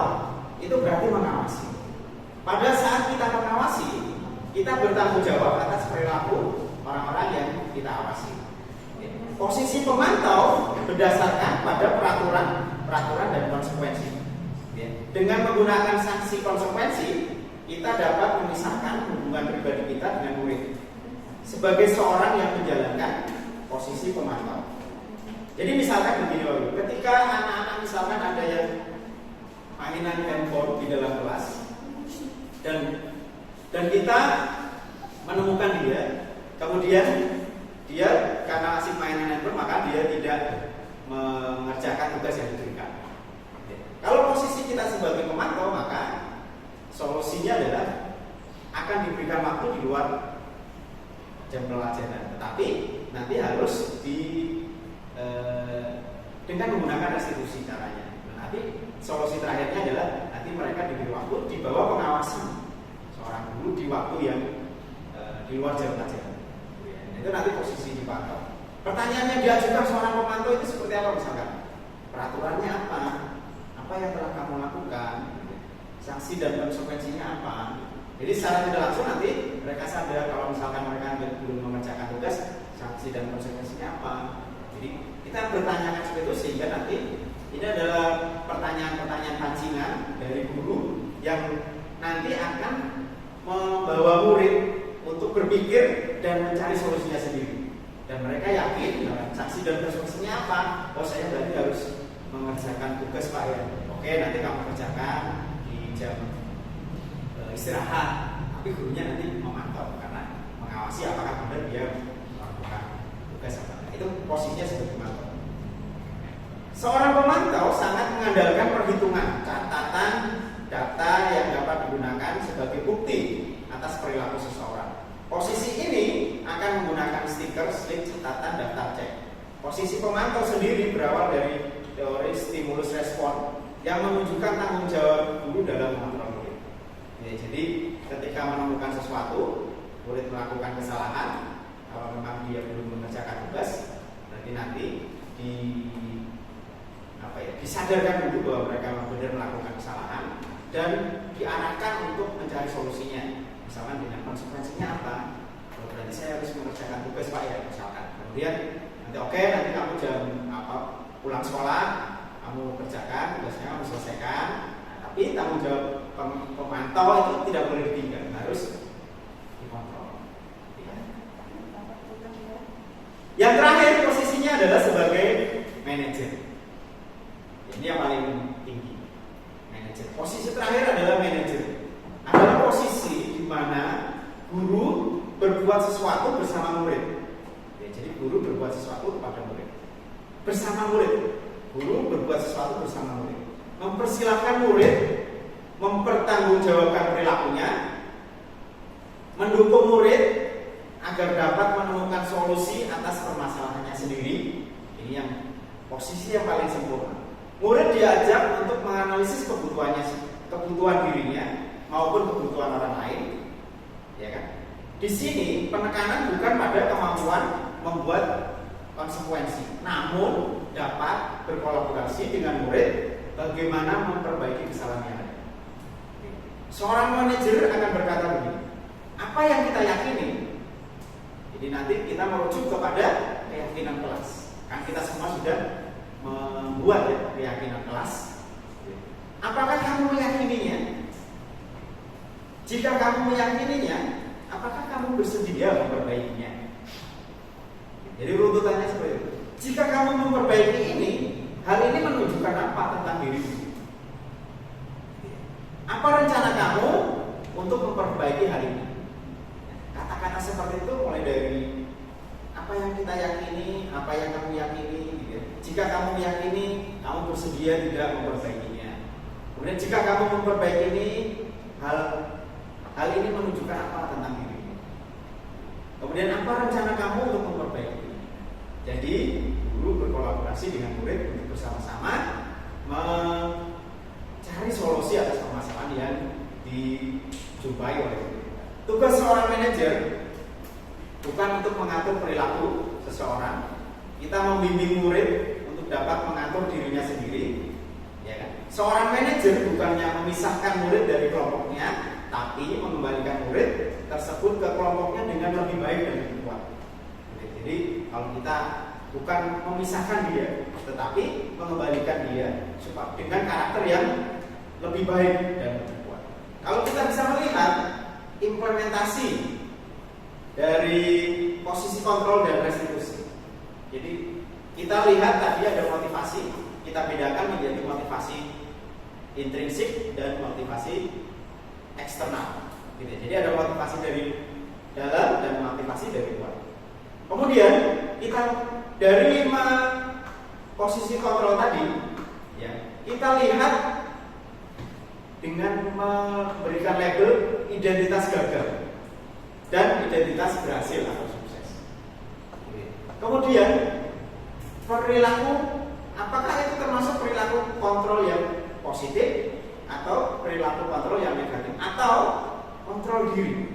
itu berarti mengawasi. Pada saat kita mengawasi, kita bertanggung jawab atas perilaku orang-orang yang kita awasi. Posisi pemantau berdasarkan pada peraturan dan konsekuensi. Dengan menggunakan sanksi konsekuensi, kita dapat memisahkan hubungan pribadi kita dengan murid sebagai seorang yang menjalankan posisi pemantau. Jadi misalkan begini Bapak, ketika anak-anak misalkan ada yang mainan handphone di dalam kelas dan kita menemukan dia, kemudian dia karena asik mainan handphone maka dia tidak mengerjakan tugas yang diberikan. Kalau posisi kita sebagai pemantau, maka solusinya adalah akan diberikan waktu di luar jam pelajaran, tetapi nanti harus dengan menggunakan restitusi caranya. Nanti solusi terakhirnya adalah nanti mereka diberi waktu di bawah pengawasan seorang guru di waktu yang di luar jam pelajaran. Itu nanti posisi dipantau. Pertanyaannya diajukan seorang pemantau itu seperti apa misalkan? Peraturannya apa yang telah kamu lakukan? Sanksi dan konsekuensinya apa? Jadi secara tidak langsung nanti mereka sadar kalau misalkan mereka belum mengerjakan tugas, sanksi dan konsekuensinya apa. Jadi kita bertanyakan seperti itu sehingga nanti ini adalah pertanyaan-pertanyaan pancingan dari guru yang nanti akan membawa murid untuk berpikir dan mencari solusinya sendiri. Dan mereka yakin sanksi dan konsekuensinya apa? Oh saya berarti harus mengerjakan tugas Pak ya. Oke nanti kamu kerjakan di jam istirahat. Tapi gurunya nanti memantau karena mengawasi apakah benar dia melakukan tugas apa. Itu posisinya sebagai pemantau. Seorang pemantau sangat mengandalkan perhitungan, catatan, data yang dapat digunakan sebagai bukti atas perilaku seseorang. Posisi ini akan menggunakan stiker, slip, catatan, daftar cek. Posisi pemantau sendiri berawal dari teori stimulus respon yang menunjukkan tanggung jawab guru dalam mengontrol murid. Ya, jadi ketika menemukan sesuatu, murid melakukan kesalahan, kalau memang dia belum mengerjakan tugas, berarti nanti disadarkan dulu bahwa mereka benar melakukan kesalahan dan diarahkan untuk mencari solusinya. Misalkan dengan konsekuensinya apa? Berarti saya harus mengerjakan tugas Pak ya, misalkan. Kemudian nanti kamu jam pulang sekolah kamu kerjakan tugasnya, kamu selesaikan. Nah, tapi tanggung jawab pemantau itu tidak boleh ditinggal, harus dikontrol. Ya. Yang terakhir posisinya adalah sebagai manajer. Ini yang paling tinggi, manajer. Posisi terakhir adalah manajer. Adalah posisi di mana guru berbuat sesuatu bersama murid. Ya, jadi guru berbuat sesuatu kepada murid. Bersama murid. Guru berbuat sesuatu bersama murid. Mempersilahkan murid mempertanggungjawabkan perilakunya, mendukung murid agar dapat menemukan solusi atas permasalahannya sendiri. Ini yang posisi yang paling sempurna. Murid diajak untuk menganalisis kebutuhan dirinya maupun kebutuhan orang lain, ya kan? Di sini penekanan bukan pada kemampuan membuat konsekuensi, namun dapat berkolaborasi dengan murid bagaimana memperbaiki kesalahannya. Seorang manajer akan berkata begini, apa yang kita yakini? Jadi nanti kita merujuk kepada keyakinan kelas. Kan kita semua sudah membuat ya, keyakinan kelas. Apakah kamu meyakininya? Jika kamu meyakininya, apakah kamu bersedia memperbaikinya? Jadi runtutannya seperti itu. Jika kamu memperbaiki ini, hal ini menunjukkan apa tentang dirimu? Apa rencana kamu untuk memperbaiki hal ini? Kata-kata seperti itu mulai dari apa yang kita yakini, apa yang kamu yakini. Gitu. Jika kamu meyakini, kamu bersedia tidak memperbaikinya. Kemudian jika kamu memperbaiki ini, hal ini menunjukkan apa tentang dirimu? Kemudian apa rencana kamu untuk memperbaiki? Jadi guru berkolaborasi dengan murid untuk bersama-sama mencari solusi atas permasalahan yang dijumpai oleh murid. Tugas seorang manajer bukan untuk mengatur perilaku seseorang. Kita membimbing murid untuk dapat mengatur dirinya sendiri. Ya kan? Seorang manajer bukannya memisahkan murid dari kelompoknya, tapi mengembalikan murid tersebut ke kelompoknya dengan lebih baik dan lebih kuat. Jadi kalau kita bukan memisahkan dia, tetapi mengembalikan dia dengan karakter yang lebih baik dan lebih kuat. Kalau kita bisa melihat implementasi dari posisi kontrol dan restitusi. Jadi kita lihat tadi ada motivasi, kita bedakan menjadi motivasi intrinsik dan motivasi eksternal. Gitu. Jadi ada motivasi dari dalam dan motivasi dari luar. Kemudian kita dari 5 posisi kontrol tadi, ya, kita lihat dengan memberikan label identitas gagal dan identitas berhasil atau sukses. Kemudian perilaku, apakah itu termasuk perilaku kontrol yang positif atau perilaku kontrol yang negatif atau kontrol diri?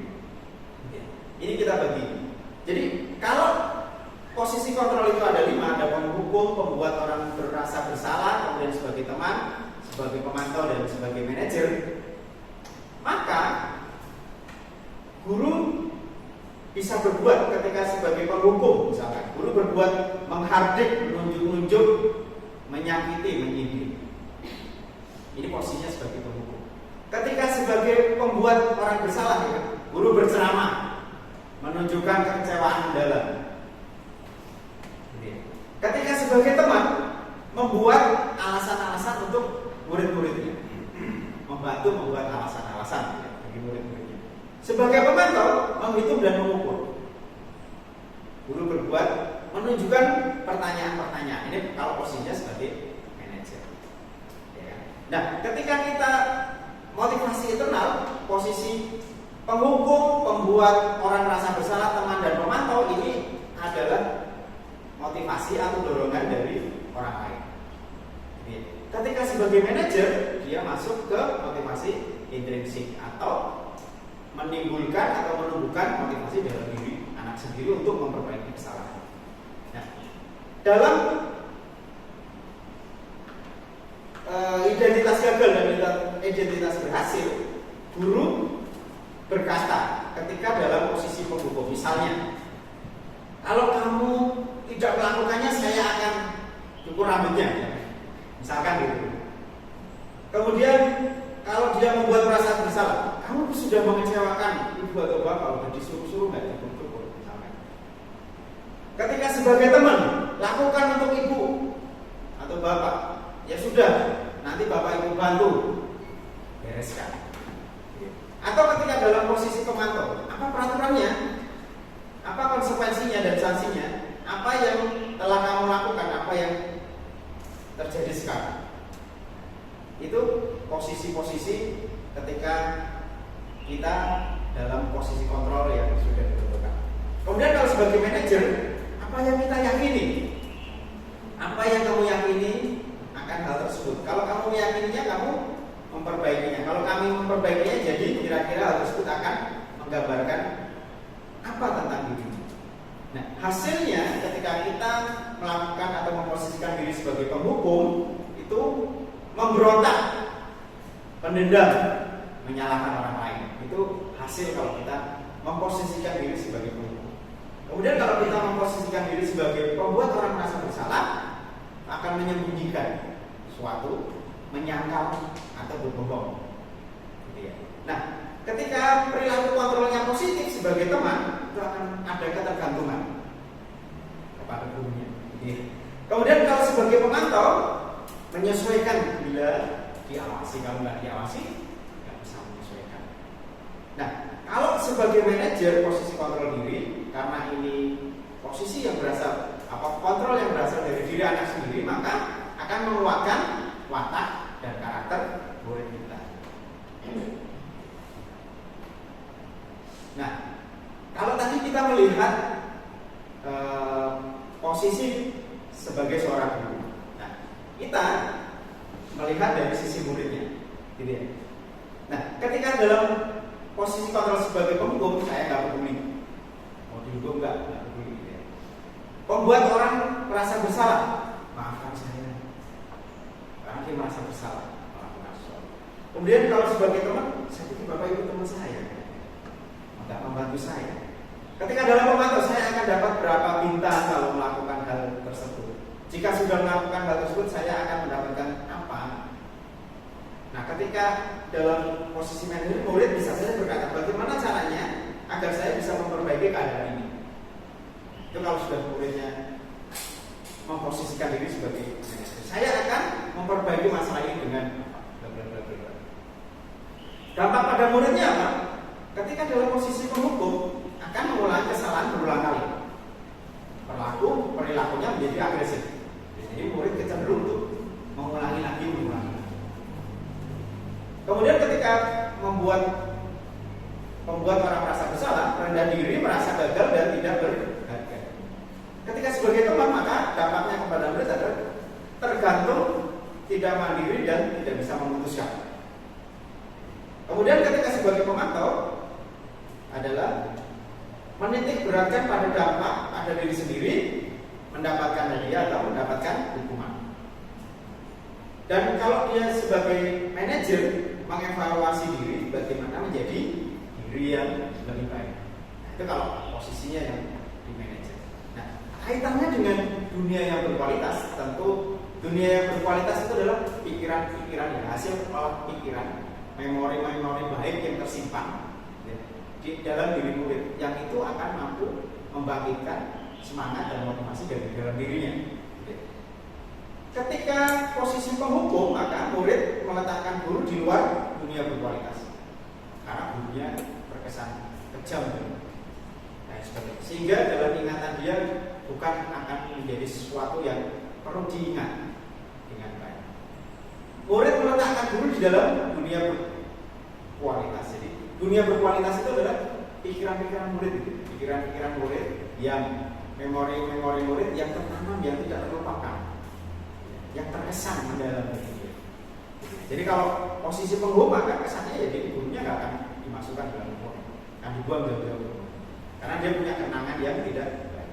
Ini kita bagi. Jadi kalau posisi kontrol itu ada 5, ada penghukum, pembuat orang berasa bersalah, kemudian sebagai teman, sebagai pemantau dan sebagai manajer, maka guru bisa berbuat ketika sebagai penghukum, misalkan guru berbuat menghardik, menunjuk-nunjuk, menyakiti, menyindir. Ini posisinya sebagai penghukum. Ketika sebagai pembuat orang bersalah, ya, guru berceramah, menunjukkan kekecewaan mendalam. Ketika sebagai teman, membuat alasan-alasan untuk murid-muridnya, membuat alasan-alasan bagi murid-muridnya. Sebagai pemantau, menghitung dan mengukur. Guru berbuat menunjukkan pertanyaan-pertanyaan. Ini kalau posisinya sebagai manajer. Ya. Nah, ketika kita motivasi internal, posisi penghukum, pembuat orang merasa bersalah, teman dan pemantau, ini adalah motivasi atau dorongan dari orang lain. Ketika sebagai manajer, dia masuk ke motivasi intrinsik atau menimbulkan atau menumbuhkan motivasi dalam diri anak sendiri untuk memperbaiki kesalahan. Nah, dalam identitas gagal dan identitas berhasil, guru berkata ketika dalam posisi penghukum, misalnya, kalau kamu tidak melakukannya, saya akan cukur rambutnya, misalkan gitu. Kemudian kalau kalau dia membuat perasaan bersalah, kamu sudah mengecewakan ibu atau bapak, udah disuruh-suruh nggak cukup-cukup misalnya. Ketika sebagai teman, lakukan untuk ibu atau bapak, ya sudah, nanti bapak ibu bantu bereskan. Atau ketika dalam posisi pemantau, apa peraturannya, apa konsekuensinya dan sanksinya, apa yang telah kamu lakukan, apa yang terjadi sekarang. Itu posisi-posisi ketika kita dalam posisi kontrol yang sudah ditentukan. Kemudian kalau sebagai manajer, apa yang kita yakini? Apa yang kamu yakini akan hal tersebut? Kalau kamu meyakininya, kamu memperbaikinya. Kalau kami memperbaikinya, jadi kira-kira hal tersebut akan menggambarkan apa tentang diri. Nah, hasilnya ketika kita melakukan atau memposisikan diri sebagai penghukum, itu memberontak, pendendam, menyalahkan orang lain. Itu hasil kalau kita memposisikan diri sebagai penghukum. Kemudian kalau kita memposisikan diri sebagai pembuat orang merasa bersalah, akan menyembunyikan suatu, menyangkal atau berbohong. Gitu ya. Nah, ketika perilaku kontrolnya positif sebagai teman, itu akan ada ketergantungan kepada gurunya. Kemudian kalau sebagai pemantau, menyesuaikan bila diawasi. Kalau nggak diawasi, nggak bisa menyesuaikan. Nah, kalau sebagai manajer posisi kontrol diri, karena ini posisi yang berasal kontrol yang berasal dari diri anak sendiri, maka akan menguatkan watak dan karakter murid kita. Nah, kalau tadi kita melihat posisi sebagai seorang guru, nah, kita melihat dari sisi muridnya, gitu ya. Nah, ketika dalam posisi kontrol sebagai penghukum, saya nggak peduli, mau dihukum nggak peduli. Gitu ya. Pembuat orang merasa bersalah, maafkan saya, karena dia merasa bersalah. Kemudian kalau sebagai teman, saya pikir bapak ibu teman saya, nggak membantu saya. Ketika dalam pemantau, saya akan dapat berapa bintang kalau melakukan hal tersebut. Jika sudah melakukan hal tersebut, saya akan mendapatkan apa? Nah, ketika dalam posisi manajer, murid bisa saja berkata, bagaimana caranya agar saya bisa memperbaiki keadaan ini? Itu kalau sudah muridnya memposisikan diri sebagai manajer, saya akan memperbaiki masalah ini dengan dampak pada muridnya apa? Ketika dalam posisi penghukum, akan mengulangi kesalahan berulang kali. Perilakunya menjadi agresif. Jadi murid cenderung untuk mengulangi lagi. Kemudian ketika membuat orang merasa bersalah, rendah diri, merasa gagal dan tidak berharga. Ketika sebagai teman, maka dampaknya kepada murid adalah tergantung, tidak mandiri dan tidak bisa memutuskan. Kemudian ketika sebagai pemantau adalah menitik beratkan pada dampak pada diri sendiri, mendapatkan hadiah atau mendapatkan hukuman. Dan kalau dia sebagai manajer mengevaluasi diri, bagaimana menjadi diri yang lebih baik. Nah, itu kalau posisinya yang di manajer. Nah, kaitannya dengan dunia yang berkualitas, tentu dunia yang berkualitas itu adalah pikiran-pikiran yang hasil olah pikiran, memori-memori baik yang tersimpan di dalam diri murid, yang itu akan mampu membangkitkan semangat dan motivasi dari dalam dirinya. Ketika posisi penghukum, maka murid meletakkan guru di luar dunia berkualitas, karena gurunya terkesan kejam dan sebagainya. Sehingga dalam ingatan dia bukan akan menjadi sesuatu yang perlu diingat dengan baik. Murid meletakkan guru di dalam dunia berkualitas. Jadi dunia berkualitas itu adalah pikiran-pikiran murid, pikiran-pikiran murid yang memori-memori murid yang tertanam, yang tidak terlupakan, yang terkesan mendalam diri dia. Jadi kalau posisi penghukum, maka kesannya ya jadi gurunya nggak akan dimasukkan dalam hukum, akan dibuang jauh-jauh, karena dia punya kenangan yang tidak baik.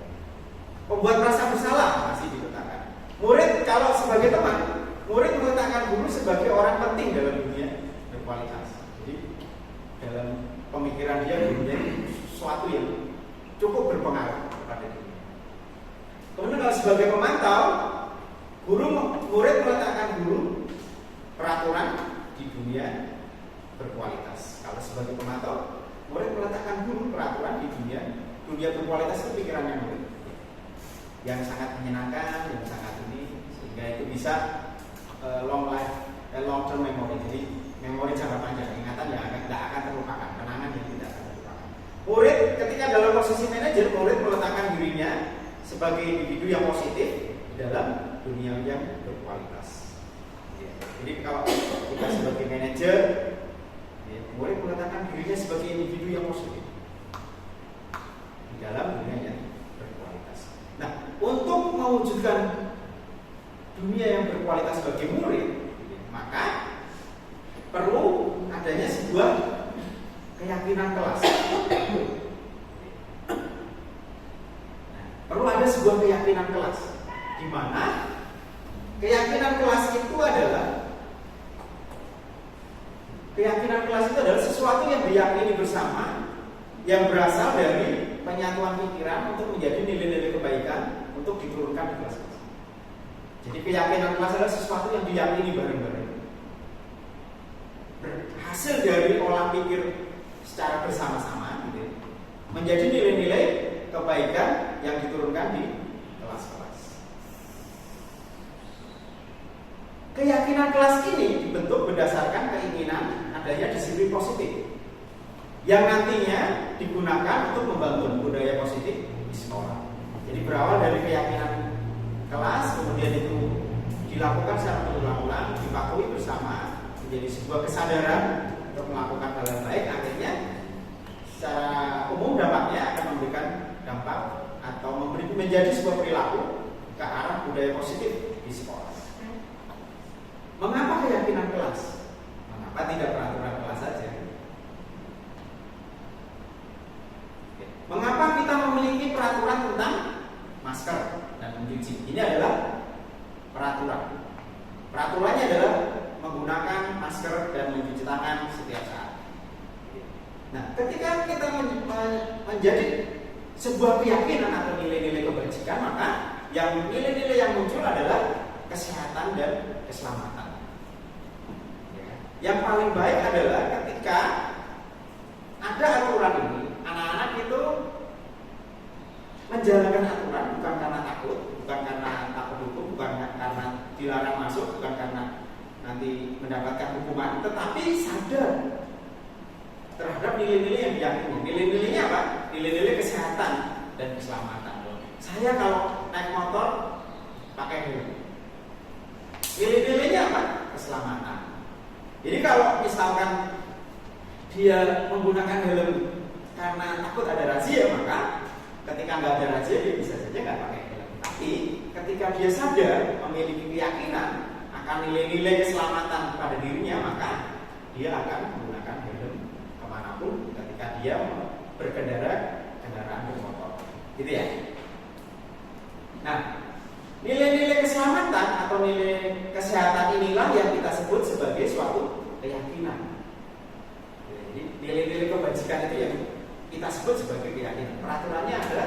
Pembuat merasa bersalah masih diletakkan. Murid kalau sebagai teman, murid meletakkan guru sebagai orang penting dalam dunia berkualitas. Jadi dalam pemikiran dia gurunya sesuatu yang cukup berpengaruh kepada dirinya. Kemudian kalau sebagai pemantau, murid meletakkan guru peraturan di dunia berkualitas. Kalau sebagai pemantau, murid meletakkan dulu peraturan di dunia berkualitas itu pikirannya murid, yang sangat menyenangkan, yang sangat ini, sehingga itu bisa long term memory. Jadi memori jangka panjang, ingatan yang tidak akan terlupakan, kenangan yang tidak akan terlupakan. Murid ketika dalam posisi manajer, murid meletakkan dirinya sebagai individu yang positif di dalam dunia yang berkualitas. Jadi kalau kita sebagai manajer, murid meletakkan dirinya sebagai individu yang positif di dalam dunia yang berkualitas. Nah, untuk mewujudkan dunia yang berkualitas bagi murid, maka perlu adanya sebuah keyakinan kelas. Nah, perlu ada sebuah keyakinan kelas, di mana keyakinan kelas itu adalah sesuatu yang diyakini bersama, yang berasal dari penyatuan pikiran untuk menjadi nilai-nilai kebaikan untuk diturunkan di kelas. Jadi keyakinan kelas adalah sesuatu yang diyakini bareng-bareng, berhasil dari olah pikir secara bersama-sama, gitu, menjadi nilai-nilai kebaikan yang diturunkan di kelas-kelas. Keyakinan kelas ini dibentuk berdasarkan keinginan adanya disiplin positif yang nantinya digunakan untuk membangun budaya positif di sekolah. Jadi berawal dari keyakinan kelas, kemudian itu dilakukan secara berulang-ulang, dipatuhi bersama, menjadi sebuah kesadaran untuk melakukan hal yang baik. Akhirnya secara umum dampaknya akan memberikan dampak atau menjadi sebuah perilaku ke arah budaya positif di sekolah. Mengapa keyakinan kelas? Mengapa tidak peraturan kelas saja? Mengapa kita memiliki peraturan tentang masker dan mencuci? Ini adalah peraturan. Peraturannya adalah menggunakan masker dan mencuci tangan setiap saat. Nah, ketika kita menjadi sebuah keyakinan atau nilai-nilai kebajikan, maka nilai-nilai yang muncul adalah kesehatan dan keselamatan. Yang paling baik adalah ketika ada aturan ini, anak-anak itu menjalankan aturan bukan karena takut, bukan karena takut hukum, bukan karena dilarang masuk, bukan karena nanti mendapatkan hukuman, tetapi sadar terhadap nilai-nilai yang diyakini. Nilai-nilainya apa? Nilai-nilai kesehatan dan keselamatan. Saya kalau naik motor pakai helm. Nilai-nilainya apa? Keselamatan. Jadi kalau misalkan dia menggunakan helm karena takut ada razia, maka ketika nggak ada razia dia bisa saja nggak pakai helm. Tapi ketika dia sadar memiliki keyakinan akan nilai-nilai keselamatan pada dirinya, maka dia akan menggunakan helm kemanapun ketika dia berkendara kendaraan bermotor, gitu ya. Nah, nilai-nilai keselamatan atau nilai kesehatan inilah yang kita sebut sebagai suatu keyakinan. Jadi nilai-nilai kebajikan itu yang kita sebut sebagai keyakinan. Peraturannya ada,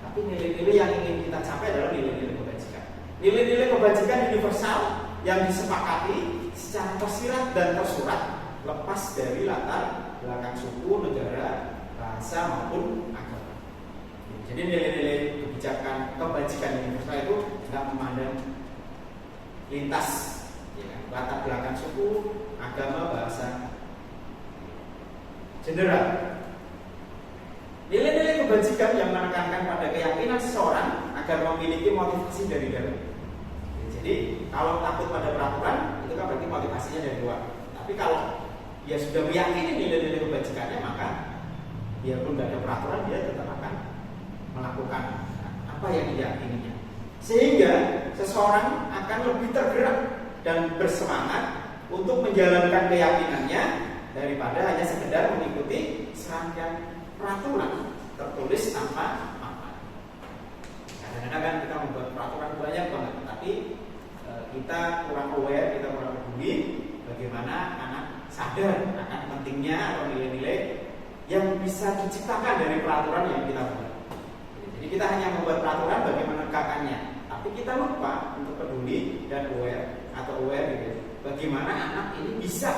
tapi nilai-nilai yang ingin kita capai adalah nilai-nilai kebajikan. Nilai-nilai kebajikan universal yang disepakati secara tersirat dan tersurat, lepas dari latar belakang suku, negara, bahasa maupun agama. Jadi nilai-nilai kebajikan universal itu tidak memandang lintas, ya, latar belakang suku, agama, bahasa, general. Nilai-nilai kebajikan yang menekankan pada keyakinan seseorang agar memiliki motivasi dari dalam. Jadi kalau takut pada peraturan itu kan berarti motivasinya dari luar. Tapi kalau dia sudah meyakini nilai-nilai kebajikannya, maka biarpun tidak ada peraturan dia tetap akan melakukan apa yang diyakininya. Sehingga seseorang akan lebih tergerak dan bersemangat untuk menjalankan keyakinannya daripada hanya sekedar mengikuti serangkaian peraturan tertulis tanpa makna. Kadang-kadang kan kita membuat peraturan banyak banget, tapi kita kurang aware, kita kurang peduli bagaimana anak sadar akan pentingnya atau nilai-nilai yang bisa diciptakan dari peraturan yang kita buat. Jadi kita hanya membuat peraturan bagi menegakkannya, tapi kita lupa untuk peduli dan aware gitu. Bagaimana anak ini bisa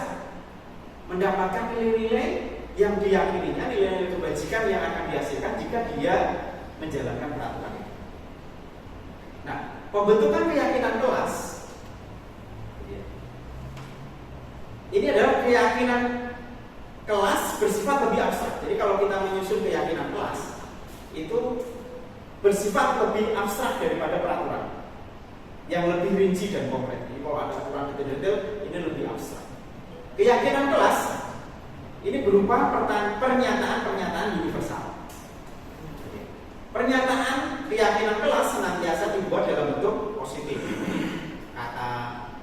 mendapatkan nilai-nilai yang diyakininya, nilai-nilai kebajikan yang akan dihasilkan jika dia menjalankan peraturan itu. Nah, pembentukan keyakinan kelas ini adalah keyakinan kelas bersifat lebih abstrak. Jadi kalau kita menyusun keyakinan kelas itu bersifat lebih abstrak daripada peraturan yang lebih rinci dan konkret. Jadi kalau ada aturan detail-detail, ini lebih abstrak. Keyakinan kelas ini berupa pernyataan-pernyataan universal. Pernyataan keyakinan kelas senantiasa dibuat dalam bentuk positif. Kata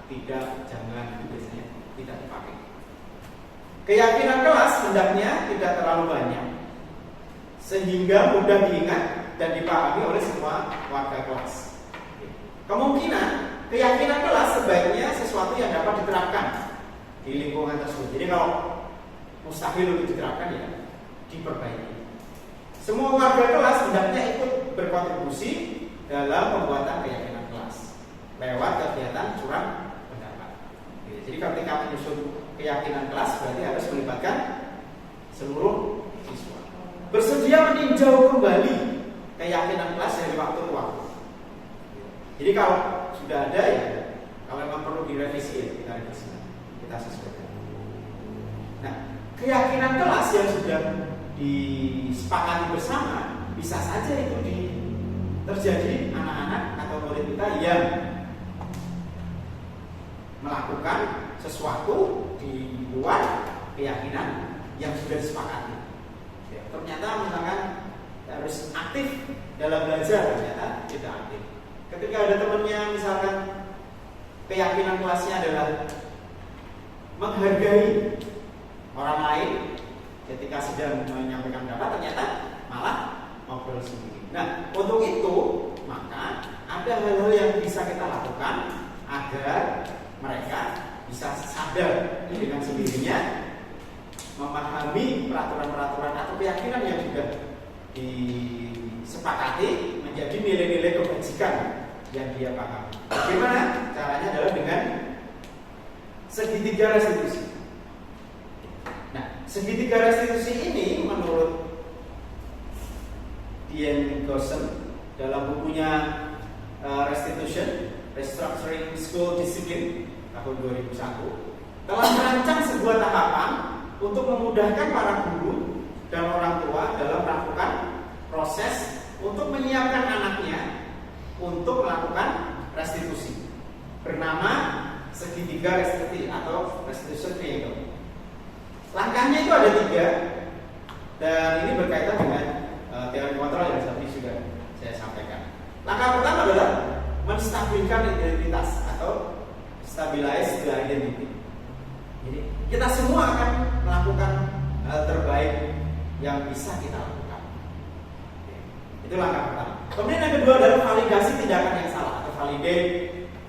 tidak, jangan itu biasanya tidak dipakai. Keyakinan kelas hendaknya tidak terlalu banyak sehingga mudah diingat dan dipahami oleh semua warga kelas. Kemungkinan keyakinan kelas sebaiknya sesuatu yang dapat diterapkan di lingkungan tersebut. Jadi kalau mustahil untuk diterapkan, ya diperbaiki. Semua warga kelas hendaknya ikut berkontribusi dalam pembuatan keyakinan kelas lewat kegiatan curang pendapat. Jadi ketika menyusun keyakinan kelas berarti harus melibatkan seluruh siswa. Bersedia meninjau kembali keyakinan kelas dari waktu ke waktu. Jadi kalau sudah ada, ya kalau memang perlu direvisi, ya kita revisi, kita sesuaikan. Nah, keyakinan kelas yang sudah disepakati bersama bisa saja itu terjadi anak-anak atau murid kita yang melakukan sesuatu di luar keyakinan yang sudah disepakati. Ya, ternyata misalkan harus aktif dalam belajar, ternyata tidak aktif. Ketika ada temannya misalkan keyakinan kelasnya adalah menghargai orang lain ketika sedang menyampaikan pendapat, ternyata malah ngobrol sendiri. Nah, untuk itu maka ada hal-hal yang bisa kita lakukan agar mereka bisa sadar dengan sendirinya, memahami peraturan-peraturan atau keyakinan yang sudah disepakati menjadi nilai-nilai kebajikan yang dia pahami. Bagaimana caranya? Adalah dengan segitiga restitusi. Nah, segitiga restitusi ini menurut Diane Gosson dalam bukunya Restitution, Restructuring School Discipline tahun 2001 telah merancang sebuah tahapan untuk memudahkan para guru dan orang tua dalam melakukan proses untuk menyiapkan anaknya untuk melakukan restitusi, bernama segitiga restitusi atau restitution triangle. Langkahnya itu ada 3 dan ini berkaitan dengan teori kontrol yang tadi sudah saya sampaikan. Langkah pertama adalah menstabilkan identitas atau stabilize the identity. Jadi kita semua akan melakukan hal terbaik yang bisa kita lakukan. Itu langkah pertama. Kemudian yang kedua adalah validasi tindakan yang salah atau validate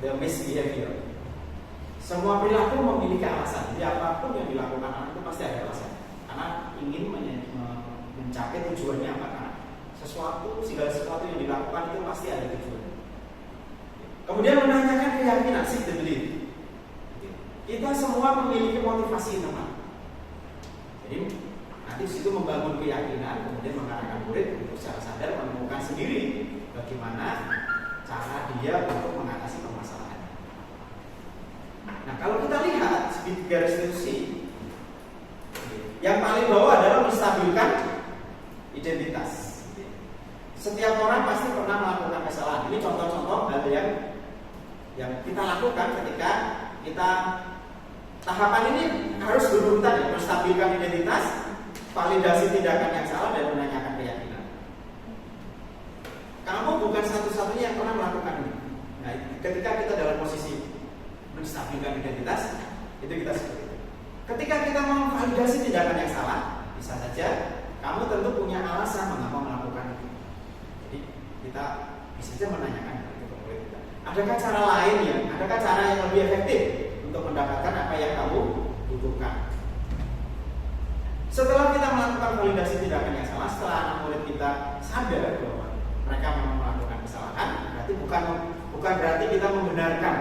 the misbehavior. Semua perilaku memiliki alasan. Jadi apapun yang dilakukan anak itu pasti ada alasan. Karena ingin mencapai tujuannya apa? Karena segala sesuatu yang dilakukan itu pasti ada tujuan. Kemudian menanyakan keyakinan, seek the belief. Kita semua memiliki motivasi internal. Jadi nanti situ membangun keyakinan, kemudian mengarahkan murid untuk secara sadar menemukan sendiri bagaimana cara dia untuk mengatasi permasalahan. Nah, kalau kita lihat segitiga restitusi, yang paling bawah adalah menstabilkan identitas. Setiap orang pasti pernah melakukan kesalahan. Ini contoh-contoh hal yang kita lakukan ketika kita tahapan ini harus berurutan, ya, menstabilkan identitas, validasi tindakan yang salah, dan menanyakan keyakinan. Kamu bukan satu-satunya yang pernah melakukan ini. Nah, ketika kita dalam posisi menstabilkan identitas, itu kita seperti itu. Ketika kita memvalidasi tindakan yang salah, bisa saja kamu tentu punya alasan mengapa melakukan itu. Jadi kita bisa saja menanyakan itu ke murid kita. Adakah cara lain adakah cara yang lebih efektif untuk mendapatkan apa yang kamu butuhkan? Setelah kita melakukan validasi tindakan yang salah, setelah anak murid kita sadar bahwa mereka memang melakukan kesalahan, berarti bukan berarti kita membenarkan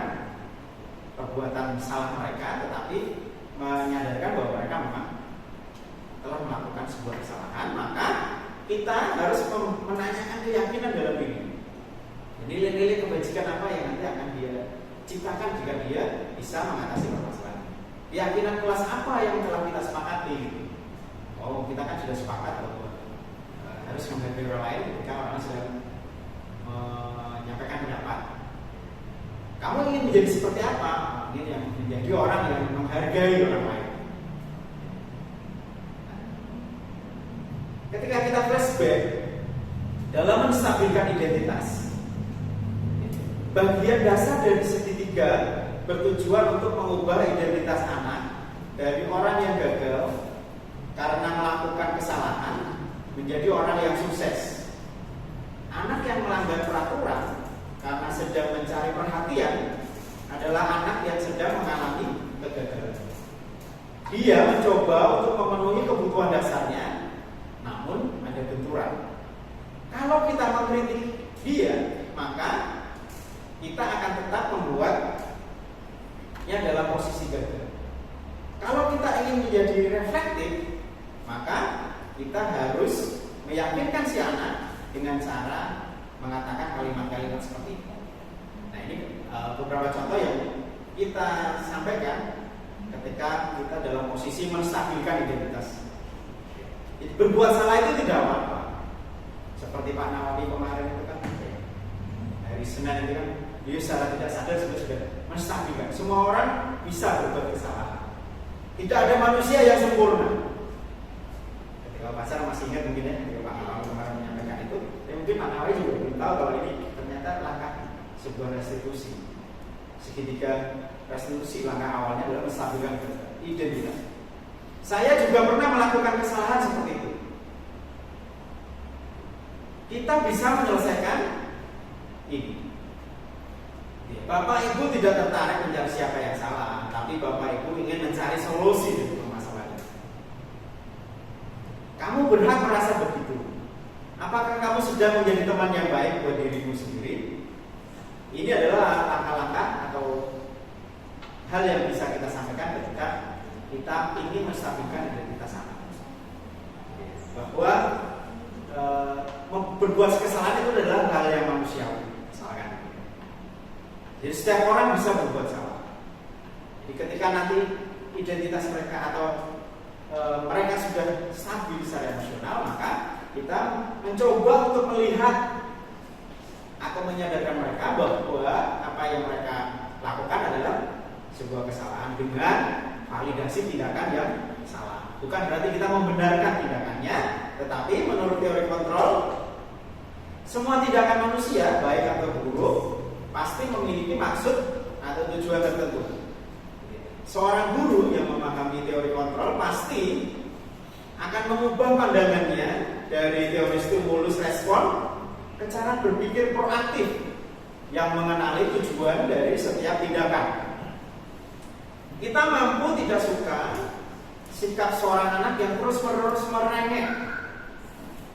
perbuatan salah mereka, tetapi menyadarkan bahwa mereka memang telah melakukan sebuah kesalahan, maka kita harus menanyakan keyakinan dalam diri. Nilai-nilai kebajikan apa yang nanti akan dia ciptakan jika dia bisa mengatasi permasalahan. Keyakinan kelas apa yang telah kita sepakati? Oh, kita kan sudah sepakat bahwa harus menghargai orang lain ketika orang sedang menyampaikan pendapat. Kamu ingin menjadi seperti apa? Ingin yang menjadi orang yang menghargai orang lain. Ketika kita flashback dalam menstabilkan identitas, bagian dasar dari segitiga bertujuan untuk mengubah identitas anak dari orang yang gagal karena melakukan kesalahan menjadi orang yang sukses. Anak yang melanggar peraturan karena sedang mencari perhatian adalah anak yang sedang mengalami kegagalan. Dia mencoba untuk memenuhi kebutuhan dasarnya, namun ada benturan. Kalau kita mengkritik dia, maka kita akan tetap membuatnya dalam posisi gagal. Kalau kita ingin menjadi reflektif, maka kita harus meyakinkan si anak dengan cara mengatakan kalimat-kalimat seperti itu. Nah, ini beberapa contoh yang kita sampaikan ketika kita dalam posisi menstabilkan identitas. Berbuat salah itu tidak apa-apa. Seperti Pak Nawawi kemarin itu kan, hari Senin itu kan, dia secara tidak sadar sudah menstabilkan. Semua orang bisa berbuat kesalahan. Tidak ada manusia yang sempurna. Ketika Pak Sar masih ingat mungkin ya, ketika Pak Nawawi kemarin menyampaikan itu, ya mungkin Pak Nawawi juga belum tahu kalau ini ternyata langkah sebuah restitusi. Segitiga restitusi langkah awalnya adalah menstabilkan identitas. Saya juga pernah melakukan kesalahan seperti itu. Kita bisa menyelesaikan ini. Bapak Ibu tidak tertarik mencari siapa yang salah, tapi Bapak Ibu ingin mencari solusi dari masalah ini. Kamu berhak merasa begitu. Apakah kamu sudah menjadi teman yang baik buat dirimu sendiri? Ini adalah langkah-langkah atau hal yang bisa kita sampaikan ketika kita ingin menstabilkan identitas anak. Bahwa berbuat kesalahan itu adalah hal yang manusiawi, misalkan. Jadi setiap orang bisa berbuat salah. Jadi ketika nanti identitas mereka atau mereka sudah stabil secara emosional, maka kita mencoba untuk melihat atau menyadarkan mereka bahwa apa yang mereka lakukan adalah sebuah kesalahan dengan validasi tindakan yang salah. Bukan berarti kita membenarkan tindakannya, tetapi menurut teori kontrol, semua tindakan manusia, baik atau buruk, pasti memiliki maksud atau tujuan tertentu. Seorang guru yang memahami teori kontrol pasti akan mengubah pandangannya dari teori stimulus respon ke cara berpikir proaktif yang mengenali tujuan dari setiap tindakan. Kita mampu tidak suka sikap seorang anak yang terus-menerus merengek.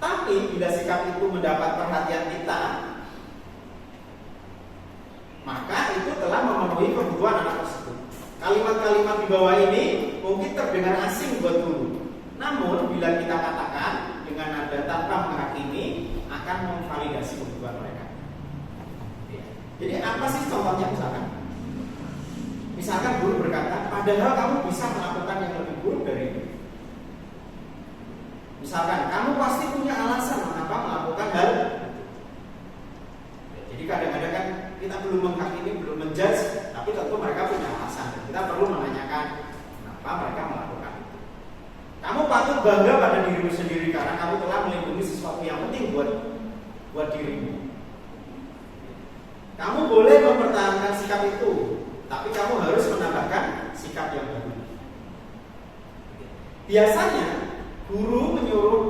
Tapi bila sikap itu mendapat perhatian kita, maka itu telah memenuhi kebutuhan anak tersebut. Kalimat-kalimat di bawah ini mungkin terdengar asing buat guru. Namun bila kita katakan dengan nada tanpa menghakimi, akan memvalidasi kebutuhan mereka. Jadi apa sih contohnya misalkan? Misalkan guru berkata, padahal kamu bisa melakukan yang lebih buruk dari itu. Misalkan, kamu pasti punya alasan mengapa melakukan hal itu. Jadi kadang-kadang kan kita belum menghakimi, belum menjudge, tapi tentu mereka punya alasan. Kita perlu menanyakan kenapa mereka melakukan itu. Kamu patut bangga pada dirimu sendiri karena kamu telah melindungi sesuatu yang penting buat dirimu. Kamu boleh mempertahankan sikap itu, tapi kamu harus menambahkan sikap yang baru. Biasanya guru menyuruh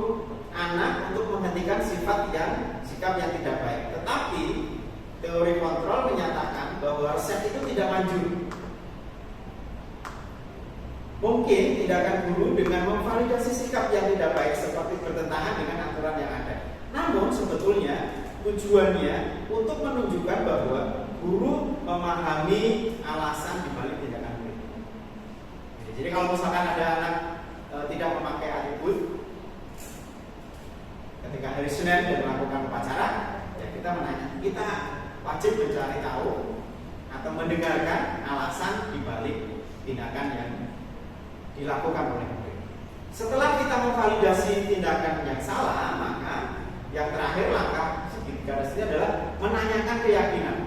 anak untuk menghentikan sikap yang tidak baik. Tetapi teori kontrol menyatakan bahwa resep itu tidak manjur. Mungkin tindakan guru dengan memvalidasi sikap yang tidak baik seperti bertentangan dengan aturan yang ada. Namun sebetulnya tujuannya untuk menunjukkan bahwa guru memahami alasan dibalik tindakan murid. Jadi kalau misalkan ada anak tidak memakai atribut ketika hari Senin dan melakukan upacara, ya kita wajib mencari tahu atau mendengarkan alasan dibalik tindakan yang dilakukan oleh murid. Setelah kita memvalidasi tindakan yang salah, maka yang terakhir langkah segitiga resmi adalah menanyakan keyakinan.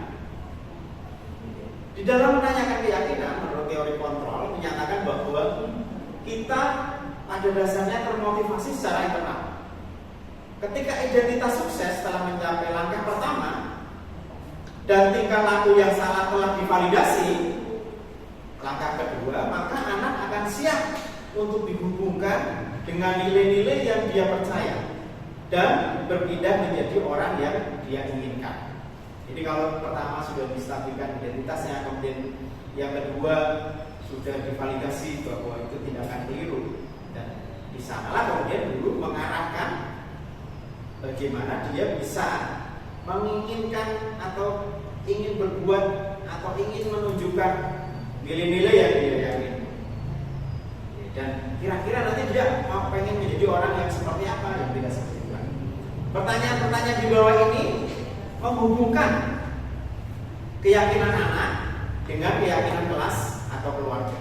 Di dalam menanyakan keyakinan, menurut teori kontrol menyatakan bahwa kita pada dasarnya termotivasi secara internal. Ketika identitas sukses telah mencapai langkah pertama dan tingkah laku yang salah telah divalidasi, langkah kedua, maka anak akan siap untuk dihubungkan dengan nilai-nilai yang dia percaya dan berpindah menjadi orang yang dia inginkan. Jadi kalau pertama sudah distabilkan identitasnya, kemudian yang kedua sudah divalidasi bahwa itu tindakan keliru, dan di sanalah kemudian guru mengarahkan bagaimana dia bisa menginginkan atau ingin berbuat atau ingin menunjukkan nilai-nilai yang dia yakin. Dan kira-kira nanti dia mau pengen menjadi orang yang seperti apa, yang tidak seperti itu. Pertanyaan-pertanyaan di bawah ini menghubungkan keyakinan anak dengan keyakinan kelas atau keluarga.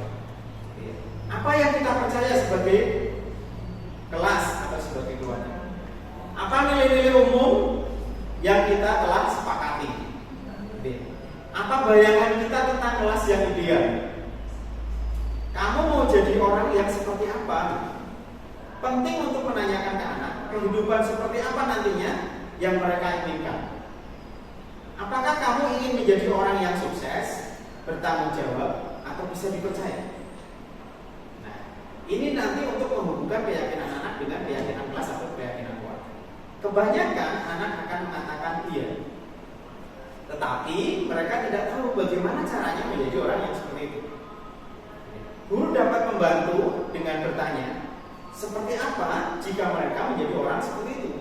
Apa yang kita percaya sebagai kelas atau sebagai keluarga? Apa nilai-nilai umum yang kita telah sepakati? Apa bayangan kita tentang kelas yang ideal? Kamu mau jadi orang yang seperti apa? Penting untuk menanyakan ke anak, kehidupan seperti apa nantinya yang mereka inginkan. Apakah kamu ingin menjadi orang yang sukses, bertanggung jawab, atau bisa dipercaya? Nah, ini nanti untuk menghubungkan keyakinan anak dengan keyakinan kelas atau keyakinan keluarga. Kebanyakan anak akan mengatakan iya, tetapi mereka tidak tahu bagaimana caranya menjadi orang yang seperti itu. Guru dapat membantu dengan bertanya, seperti apa jika mereka menjadi orang seperti itu?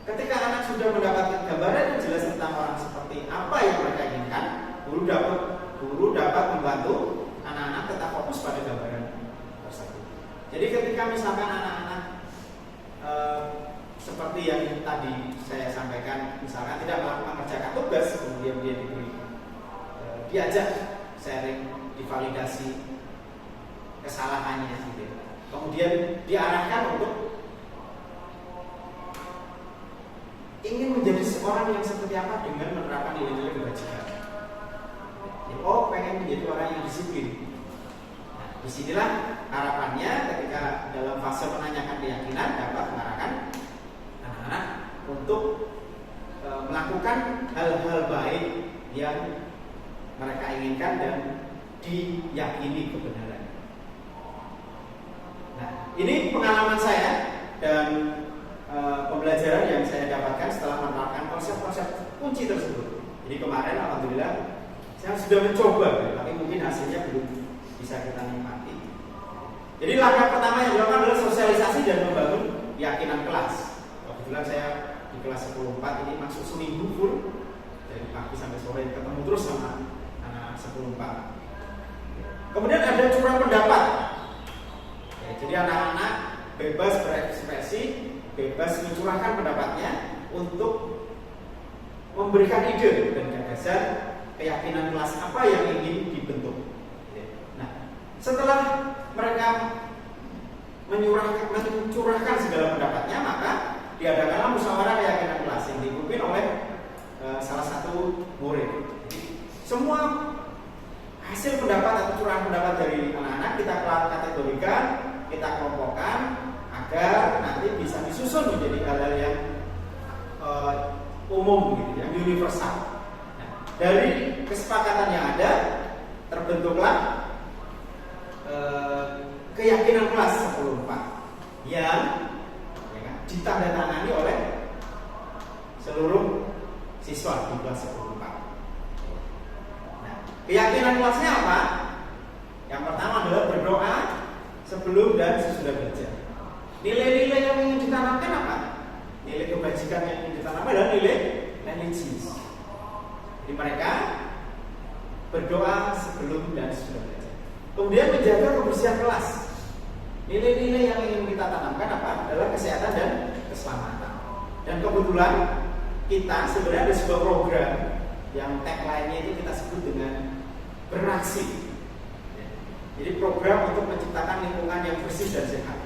Ketika anak sudah mendapatkan gambaran yang jelas tentang orang seperti apa yang mereka inginkan, guru dapat membantu anak-anak tetap fokus pada gambaran tersebut. Jadi ketika misalkan anak-anak seperti yang tadi saya sampaikan, misalkan tidak melakukan kerja tugas, kemudian dia diajak sharing, divalidasi kesalahannya, gitu. Kemudian diarahkan untuk ingin menjadi seorang yang seperti apa dengan menerapkan nilai-nilai kebajikan. Oh, pengen menjadi orang yang disiplin. Nah, disinilah harapannya ketika dalam fase menanyakan keyakinan dapat mengarahkan anak-anak untuk melakukan hal-hal baik yang mereka inginkan dan diyakini kebenaran. Nah, ini pengalaman saya dan pembelajaran yang saya dapatkan setelah menerapkan konsep-konsep kunci tersebut. Jadi kemarin alhamdulillah saya sudah mencoba, tapi mungkin hasilnya belum bisa kita nikmati. Jadi langkah pertama yang dilakukan adalah sosialisasi dan membangun keyakinan kelas. Kebetulan saya di kelas 10-4 ini masuk seminggu full dari pagi sampai sore, ketemu terus sama anak 10-4. Kemudian ada curah pendapat. Ya, jadi anak-anak bebas berekspresi, bebas mencurahkan pendapatnya untuk memberikan ide dan gagasan keyakinan kelas apa yang ingin dibentuk. Nah, setelah mereka mencurahkan segala pendapatnya, maka diadakanlah musyawarah keyakinan kelas yang dipimpin oleh salah satu murid. Semua hasil pendapat atau curahan pendapat dari anak-anak kita kategorikan, kita kelompokkan agar nanti bisa disusun menjadi hal-hal yang umum, gitu, yang universal. Nah, dari kesepakatan yang ada terbentuklah keyakinan kelas 10-4 yang ditandatangani oleh seluruh siswa di kelas 10-4. Nah, keyakinan kelasnya apa? Yang pertama adalah berdoa sebelum dan sesudah belajar. Nilai-nilai yang ingin ditanamkan apa? Nilai kebajikan yang ingin ditanamkan adalah nilai religius. Jadi mereka berdoa sebelum dan sesudah belajar. Kemudian menjaga kebersihan kelas. Nilai-nilai yang ingin kita tanamkan apa? Adalah kesehatan dan keselamatan. Dan kebetulan kita sebenarnya ada sebuah program yang tagline-nya itu kita sebut dengan beraksi. Jadi program untuk menciptakan lingkungan yang bersih dan sehat.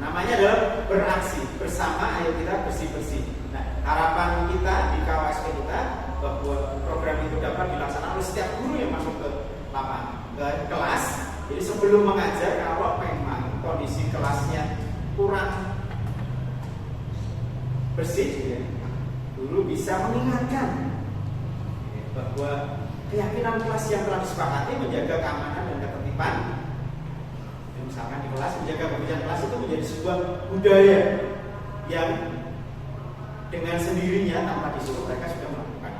Namanya adalah beraksi, bersama ayo kita bersih-bersih. Nah, harapan kita di KWSP kita bahwa program itu dapat dilaksanakan oleh setiap guru yang masuk ke lapangan, ke kelas. Jadi sebelum mengajar, kalau memang kondisi kelasnya kurang bersih, ya, guru bisa mengingatkan bahwa keyakinan kelas yang telah disepakati menjaga keamanan dan ketertiban. Misalkan di kelas, menjaga kebersihan kelas itu menjadi sebuah budaya yang dengan sendirinya tanpa disuruh mereka sudah melakukan.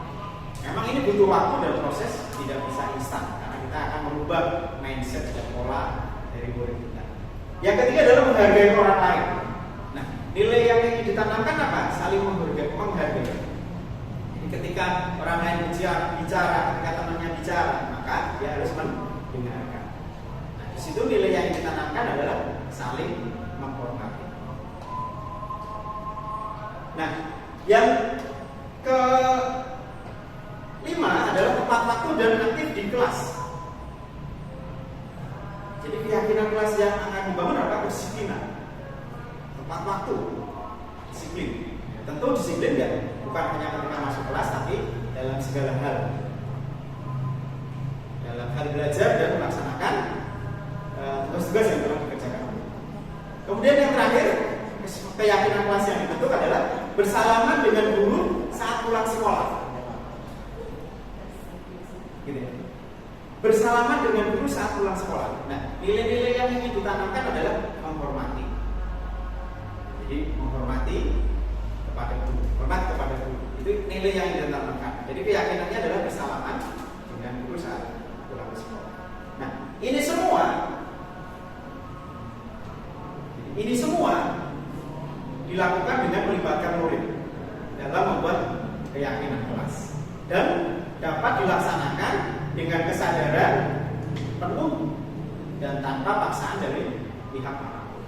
Memang ini butuh waktu dan proses, tidak bisa instan karena kita akan merubah mindset dan pola dari murid kita. Yang ketiga adalah menghargai orang lain. Nah, nilai yang ingin ditanamkan apa? Saling menghargai. Jadi ketika orang lain bicara, ketika temannya bicara, maka dia harus mendengarkan. Nah, di situ nilai yang ditanamkan adalah saling menghormati. Nah, yang kelima adalah tepat waktu dan aktif di kelas. Jadi keyakinan kelas yang akan dibangun adalah kedisiplinan, tepat waktu, disiplin. Tentu disiplin ya, bukan hanya ketika masuk kelas, tapi dalam segala hal. Dalam hal belajar dan melaksanakan tugas-tugas yang telah dikerjakan. Kemudian yang terakhir, keyakinan kelas yang dibentuk adalah bersalaman dengan guru saat pulang sekolah. Gitu ya. Bersalaman dengan guru saat pulang sekolah. Nah, nilai-nilai yang ingin ditanamkan adalah menghormati. Jadi menghormati kepada guru, hormat kepada guru. Itu nilai yang ingin ditanamkan. Jadi keyakinannya adalah bersalaman dengan guru saat pulang sekolah. Nah, ini semua dilakukan dengan melibatkan murid dalam membuat keyakinan kelas dan dapat dilaksanakan dengan kesadaran penuh dan tanpa paksaan dari pihak manapun.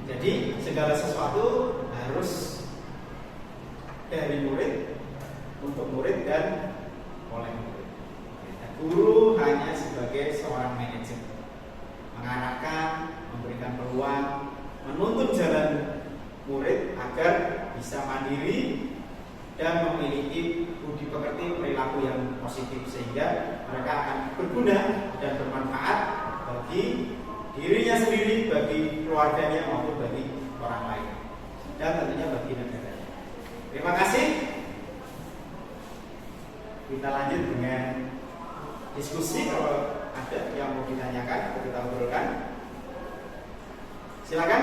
Jadi segala sesuatu harus dari murid untuk murid dan oleh murid. Guru hanya sebagai seorang manajer, mengarahkan, memberikan peluang, menuntun jalan murid agar bisa mandiri dan memiliki budi pekerti perilaku yang positif sehingga mereka akan berguna dan bermanfaat bagi dirinya sendiri, bagi keluarganya maupun bagi orang lain dan tentunya bagi negara. Terima kasih. Kita lanjut dengan diskusi kalau ada yang mau ditanyakan atau kita obrolkan. Silakan,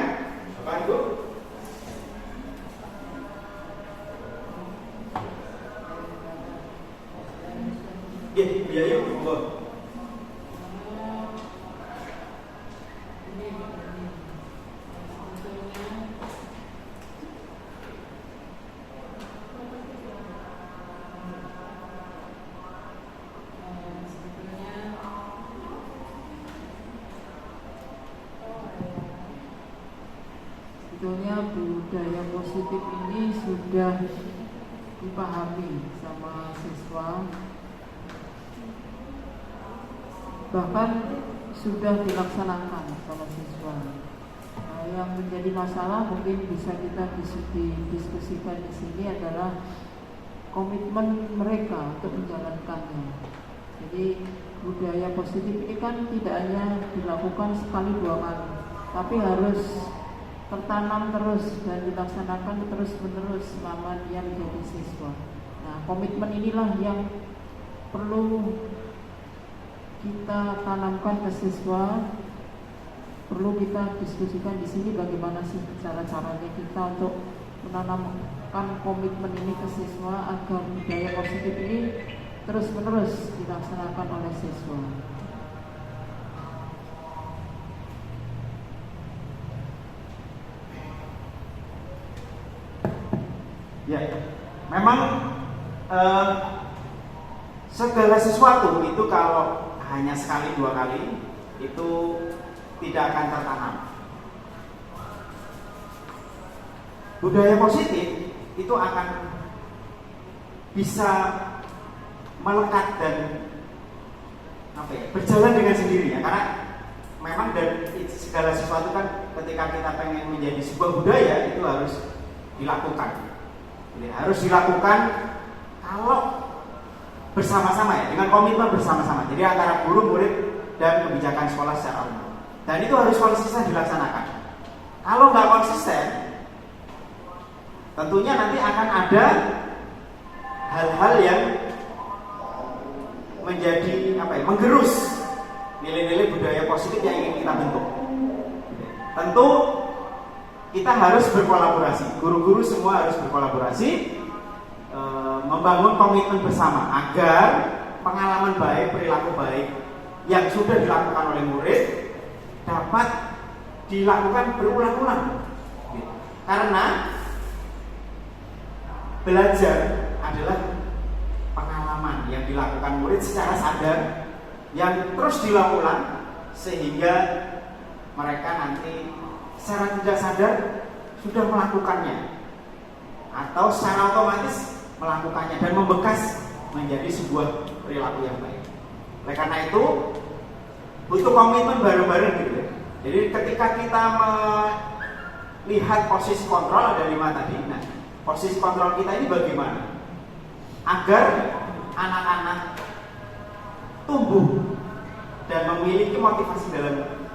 Bapak Ibu. Ya, biaya monggo. Sebetulnya budaya positif ini sudah dipahami sama siswa, bahkan sudah dilaksanakan sama siswa. Nah, yang menjadi masalah mungkin bisa kita diskusikan di sini adalah komitmen mereka untuk menjalankannya. Jadi budaya positif ini kan tidak hanya dilakukan sekali dua kali, tapi harus tertanam terus dan dilaksanakan terus-menerus selama dia menjadi siswa. Nah, komitmen inilah yang perlu kita tanamkan ke siswa, perlu kita diskusikan di sini bagaimana sih cara-caranya kita untuk menanamkan komitmen ini ke siswa agar budaya positif ini terus-menerus dilaksanakan oleh siswa. Ya, memang segala sesuatu itu kalau hanya sekali dua kali itu tidak akan tertanam. Budaya positif itu akan bisa melekat dan berjalan dengan sendirinya, karena memang dari segala sesuatu kan ketika kita pengen menjadi sebuah budaya itu harus dilakukan. Jadi harus dilakukan kalau bersama-sama ya, dengan komitmen bersama-sama. Jadi antara guru, murid, dan kebijakan sekolah secara umum. Dan itu harus konsisten dilaksanakan. Kalau nggak konsisten, tentunya nanti akan ada hal-hal yang menjadi menggerus nilai-nilai budaya positif yang ingin kita bentuk. Tentu kita harus berkolaborasi, guru-guru semua harus berkolaborasi, membangun komitmen bersama agar pengalaman baik, perilaku baik yang sudah dilakukan oleh murid dapat dilakukan berulang-ulang. Karena belajar adalah pengalaman yang dilakukan murid secara sadar yang terus dilakukan sehingga mereka nanti secara tidak sadar sudah melakukannya atau secara otomatis melakukannya dan membekas menjadi sebuah perilaku yang baik. Oleh karena itu butuh komitmen bareng-bareng gitu. Jadi ketika kita melihat posisi kontrol ada 5 tadi. Nah, posisi kontrol kita ini bagaimana agar anak-anak tumbuh dan memiliki motivasi dalam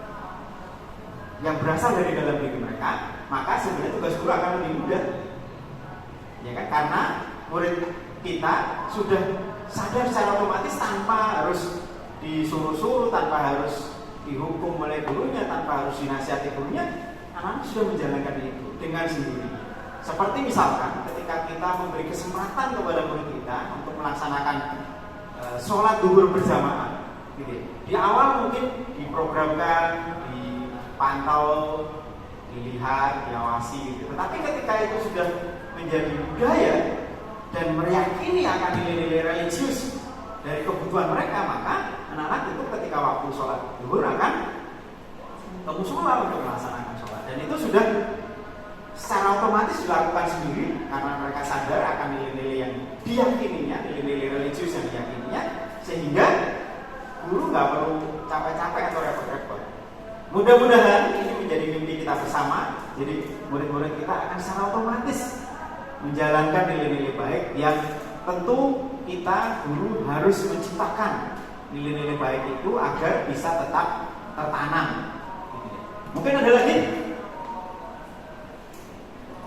yang berasal dari dalam diri mereka, maka sebenarnya tugas guru akan lebih mudah, ya kan? Karena murid kita sudah sadar secara otomatis tanpa harus disuruh-suruh, tanpa harus dihukum oleh gurunya, tanpa harus dinasihati gurunya, anak-anak sudah menjalankan itu dengan sendirinya. Seperti misalkan ketika kita memberi kesempatan kepada murid kita untuk melaksanakan sholat zuhur berjamaah, gitu. Di awal mungkin diprogramkan, dipantau, dilihat, diawasi, gitu. Tetapi ketika itu sudah menjadi budaya dan meyakini akan nilai-nilai religius dari kebutuhan mereka, maka anak-anak itu ketika waktu sholat zuhur akan ke mushola untuk melaksanakan sholat, dan itu sudah secara otomatis dilakukan sendiri karena mereka sadar akan nilai-nilai yang diyakininya, nilai-nilai religius yang diyakininya, sehingga guru nggak perlu capek-capek atau repot-repot. Mudah-mudahan ini menjadi mimpi kita bersama. Jadi murid-murid kita akan secara otomatis menjalankan nilai-nilai baik yang tentu kita guru harus menciptakan nilai-nilai baik itu agar bisa tetap tertanam. Mungkin ada lagi?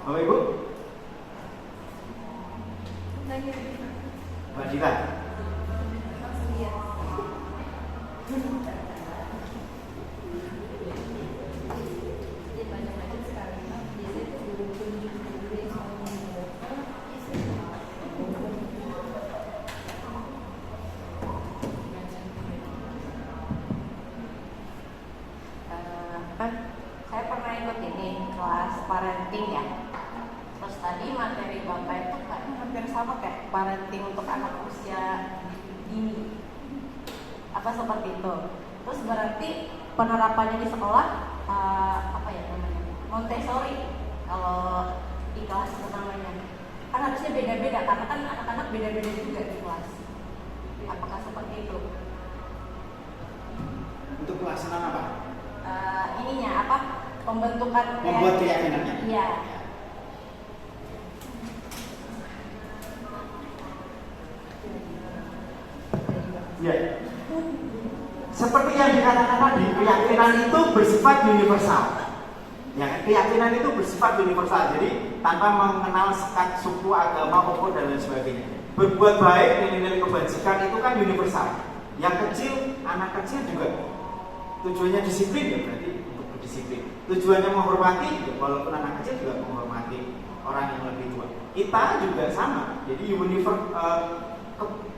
Bapak Ibu? Mbak Dila? Saya pernah ikut ini kelas parenting ya. Terus tadi materi Bapak itu kan hampir sama kayak parenting untuk anak usia dini. Apa seperti itu? Terus berarti penerapannya di sekolah apa ya namanya? Montessori kalau di kelas itu namanya. Kan harusnya beda-beda karena kan anak-anak beda-beda juga di kelas. Apakah seperti itu? Untuk pelaksanaan apa? Ininya apa? Pembentukan Membuat keyakinannya. Iya. Ya. Seperti yang dikatakan tadi, keyakinan itu bersifat universal. Ya, keyakinan itu bersifat universal. Jadi tanpa mengenal sekat suku, agama, umur dan lain sebagainya. Berbuat baik, nilai-nilai kebajikan itu kan universal. Yang kecil, anak kecil juga tujuannya disiplin ya, berarti untuk berdisiplin. Tujuannya menghormati, ya, walaupun anak kecil juga menghormati orang yang lebih tua. Kita juga sama. Jadi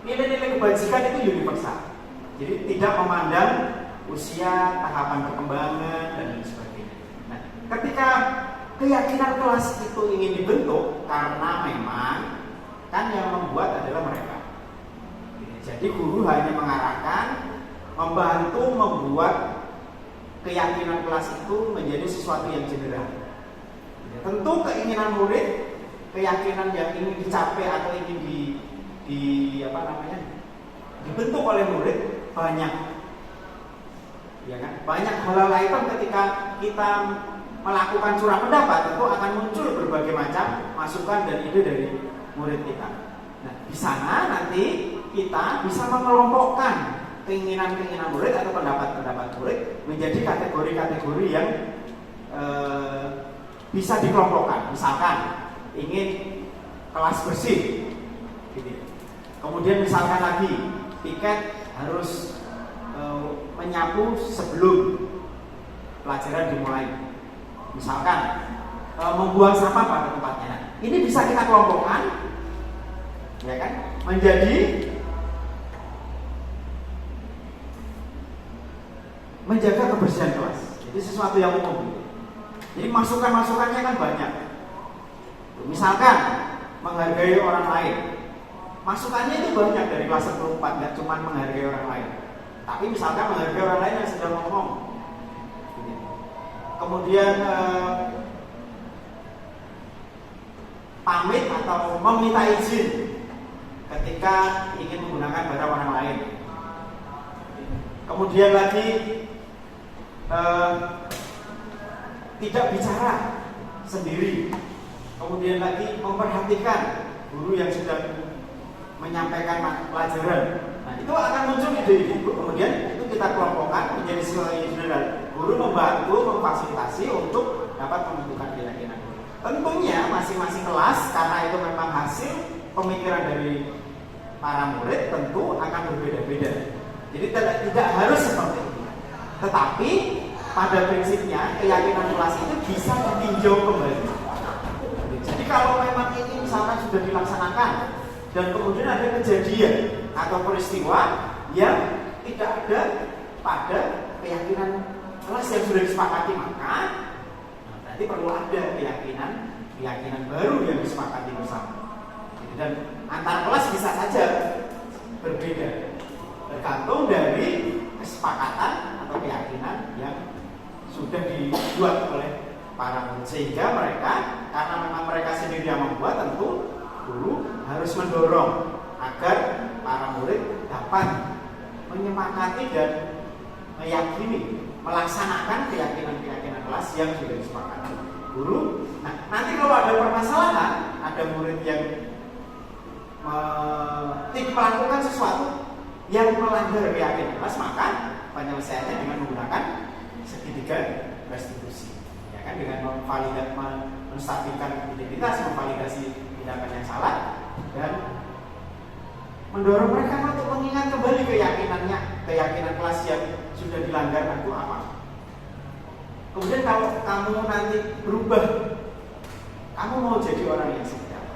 nilai-nilai kebajikan itu universal. Jadi tidak memandang usia, tahapan perkembangan dan lain sebagainya. Nah, ketika keyakinan kelas itu ingin dibentuk, karena memang kan yang membuat adalah mereka. Jadi guru hanya mengarahkan, membantu membuat keyakinan kelas itu menjadi sesuatu yang general. Ya, tentu keinginan murid, keyakinan yang ingin dicapai atau ingin dibentuk oleh murid banyak. Ya kan? Banyak hal-hal lain ketika kita melakukan curah pendapat tentu akan muncul berbagai macam masukan dan ide dari murid kita. Nah, di sana nanti kita bisa mengelompokkan keinginan-keinginan murid atau pendapat-pendapat murid menjadi kategori-kategori yang bisa dikelompokkan. Misalkan ingin kelas bersih, gitu. Kemudian misalkan lagi piket harus menyapu sebelum pelajaran dimulai. Misalkan membuang sampah pada tempatnya. Ini bisa kita kelompokkan, ya kan, menjaga kebersihan kelas. Jadi sesuatu yang umum. Jadi masukan-masukannya kan banyak. Misalkan menghargai orang lain. Masukannya itu banyak dari kelas 14, nggak cuma menghargai orang lain. Tapi misalkan menghargai orang lain yang sedang ngomong. Kemudian pamit atau meminta izin ketika ingin menggunakan barang orang lain. Kemudian lagi tidak bicara sendiri. Kemudian lagi memperhatikan guru yang sedang menyampaikan pelajaran. Nah, itu akan muncul ide-ide. Kemudian itu kita kelompokkan menjadi sesuatu yang general. Guru membantu, memfasilitasi untuk dapat menentukan keyakinan. Tentunya masing-masing kelas, karena itu memang hasil pemikiran dari para murid, tentu akan berbeda-beda. Jadi tidak harus seperti itu. Tetapi pada prinsipnya keyakinan kelas itu bisa ditinjau kembali. Jadi kalau memang ini misalkan sudah dilaksanakan dan kemudian ada kejadian atau peristiwa yang tidak ada pada keyakinan kelas yang sudah disepakati, maka berarti perlu ada keyakinan baru yang disepakati bersama. Dan antar kelas bisa saja berbeda, tergantung dari kesepakatan atau keyakinan yang sudah dibuat oleh para murid. Sehingga mereka, karena memang mereka sendiri yang membuat, tentu guru harus mendorong agar para murid dapat menyepakati dan meyakini, melaksanakan keyakinan-keyakinan kelas yang sudah disepakati guru. Nah, nanti kalau ada permasalahan, ada murid yang melakukan sesuatu yang melanggar keyakinan kelas, maka penyelesaiannya dengan menggunakan segitiga restitusi, ya kan, dengan menstabilkan identitas, memvalidasi tindakan yang salah, dan mendorong mereka untuk mengingat kembali keyakinan kelas yang sudah dilanggar itu apa. Kemudian kalau kamu nanti berubah, kamu mau jadi orang yang seperti apa?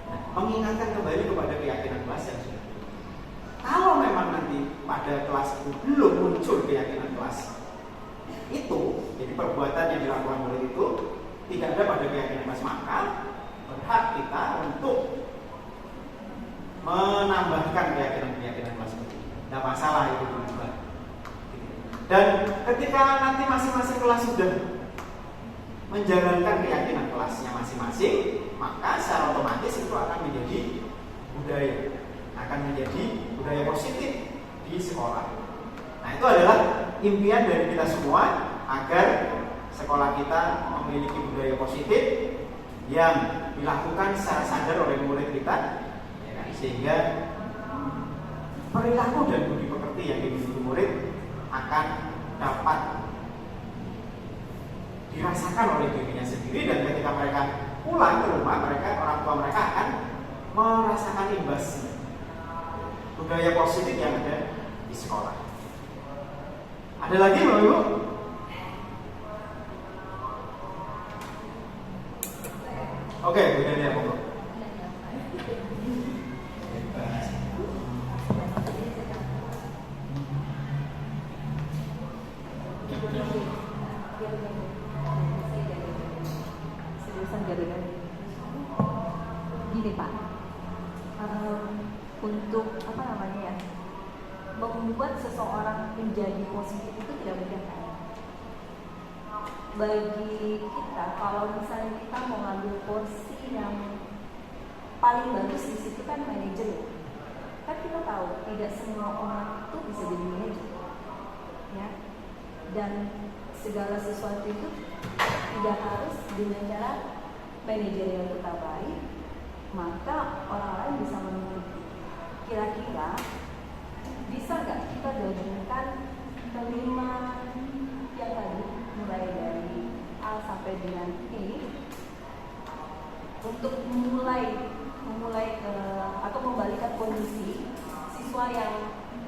Nah, mengingatkan kembali kepada keyakinan kelas yang sudah. Kalau memang nanti pada kelas itu belum muncul keyakinan kelas itu, jadi perbuatan yang dilakukan oleh itu tidak ada pada keyakinan kelas, maka berhak kita untuk menambahkan keyakinan kelas itu. Tidak masalah itu berubah. Dan ketika nanti masing-masing kelas sudah menjalankan keyakinan kelasnya masing-masing, maka secara otomatis itu akan menjadi budaya, akan menjadi budaya positif di sekolah. Nah, itu adalah impian dari kita semua agar sekolah kita memiliki budaya positif yang dilakukan secara sadar oleh murid kita, ya kan? Sehingga perilaku dan budi pekerti yang dimiliki murid akan dapat dirasakan oleh dirinya sendiri, dan ketika mereka pulang ke rumah, orang tua mereka akan merasakan imbasnya budaya positif yang ada di sekolah. Ada lagi Bapak Ibu? Oke, begini ya Bapak. Gini Pak, untuk apa namanya ya, membuat seseorang menjadi positif itu tidak mudah kan. Bagi kita, kalau misalnya kita mau ngambil porsi yang paling bagus di situ kan manajer. Kan kita tahu tidak semua orang itu bisa jadi manajer, ya. Dan segala sesuatu itu tidak harus dengan cara manajerial kita baik, maka orang lain bisa mengikuti. Kira-kira bisa nggak kita gabungkan kelima yang tadi, mulai dari A sampai dengan E, untuk memulai atau membalikan kondisi siswa yang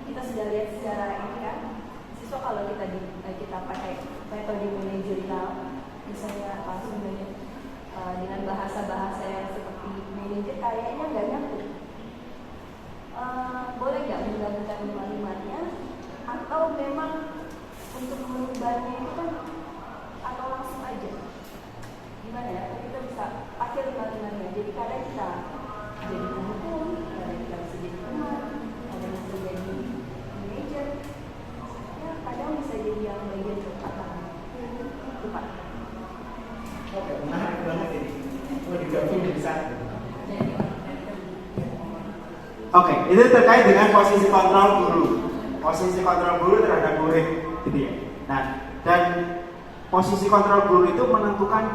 kita sudah lihat secara ini kan, siswa kalau kita pakai metode manajerial, misalnya langsung dengan bahasa-bahasa yang seperti manajer kayaknya nggak nyambung. Boleh nggak menggabungkan lima-limanya, atau memang untuk merubahnya itu kan atau langsung aja gimana ya, kita bisa pakai lima-limanya. Jadi kadang kita jadi penghukum, kadang kita bisa jadi teman, kadang bisa jadi manajer, ya kadang bisa jadi yang bagian kekuatan itu Pak. Oke, menarik banget ini. Mau digabung jadi satu. Oke, itu terkait dengan posisi kontrol guru. Posisi kontrol guru terhadap murid, gitu ya. Nah, dan posisi kontrol guru itu menentukan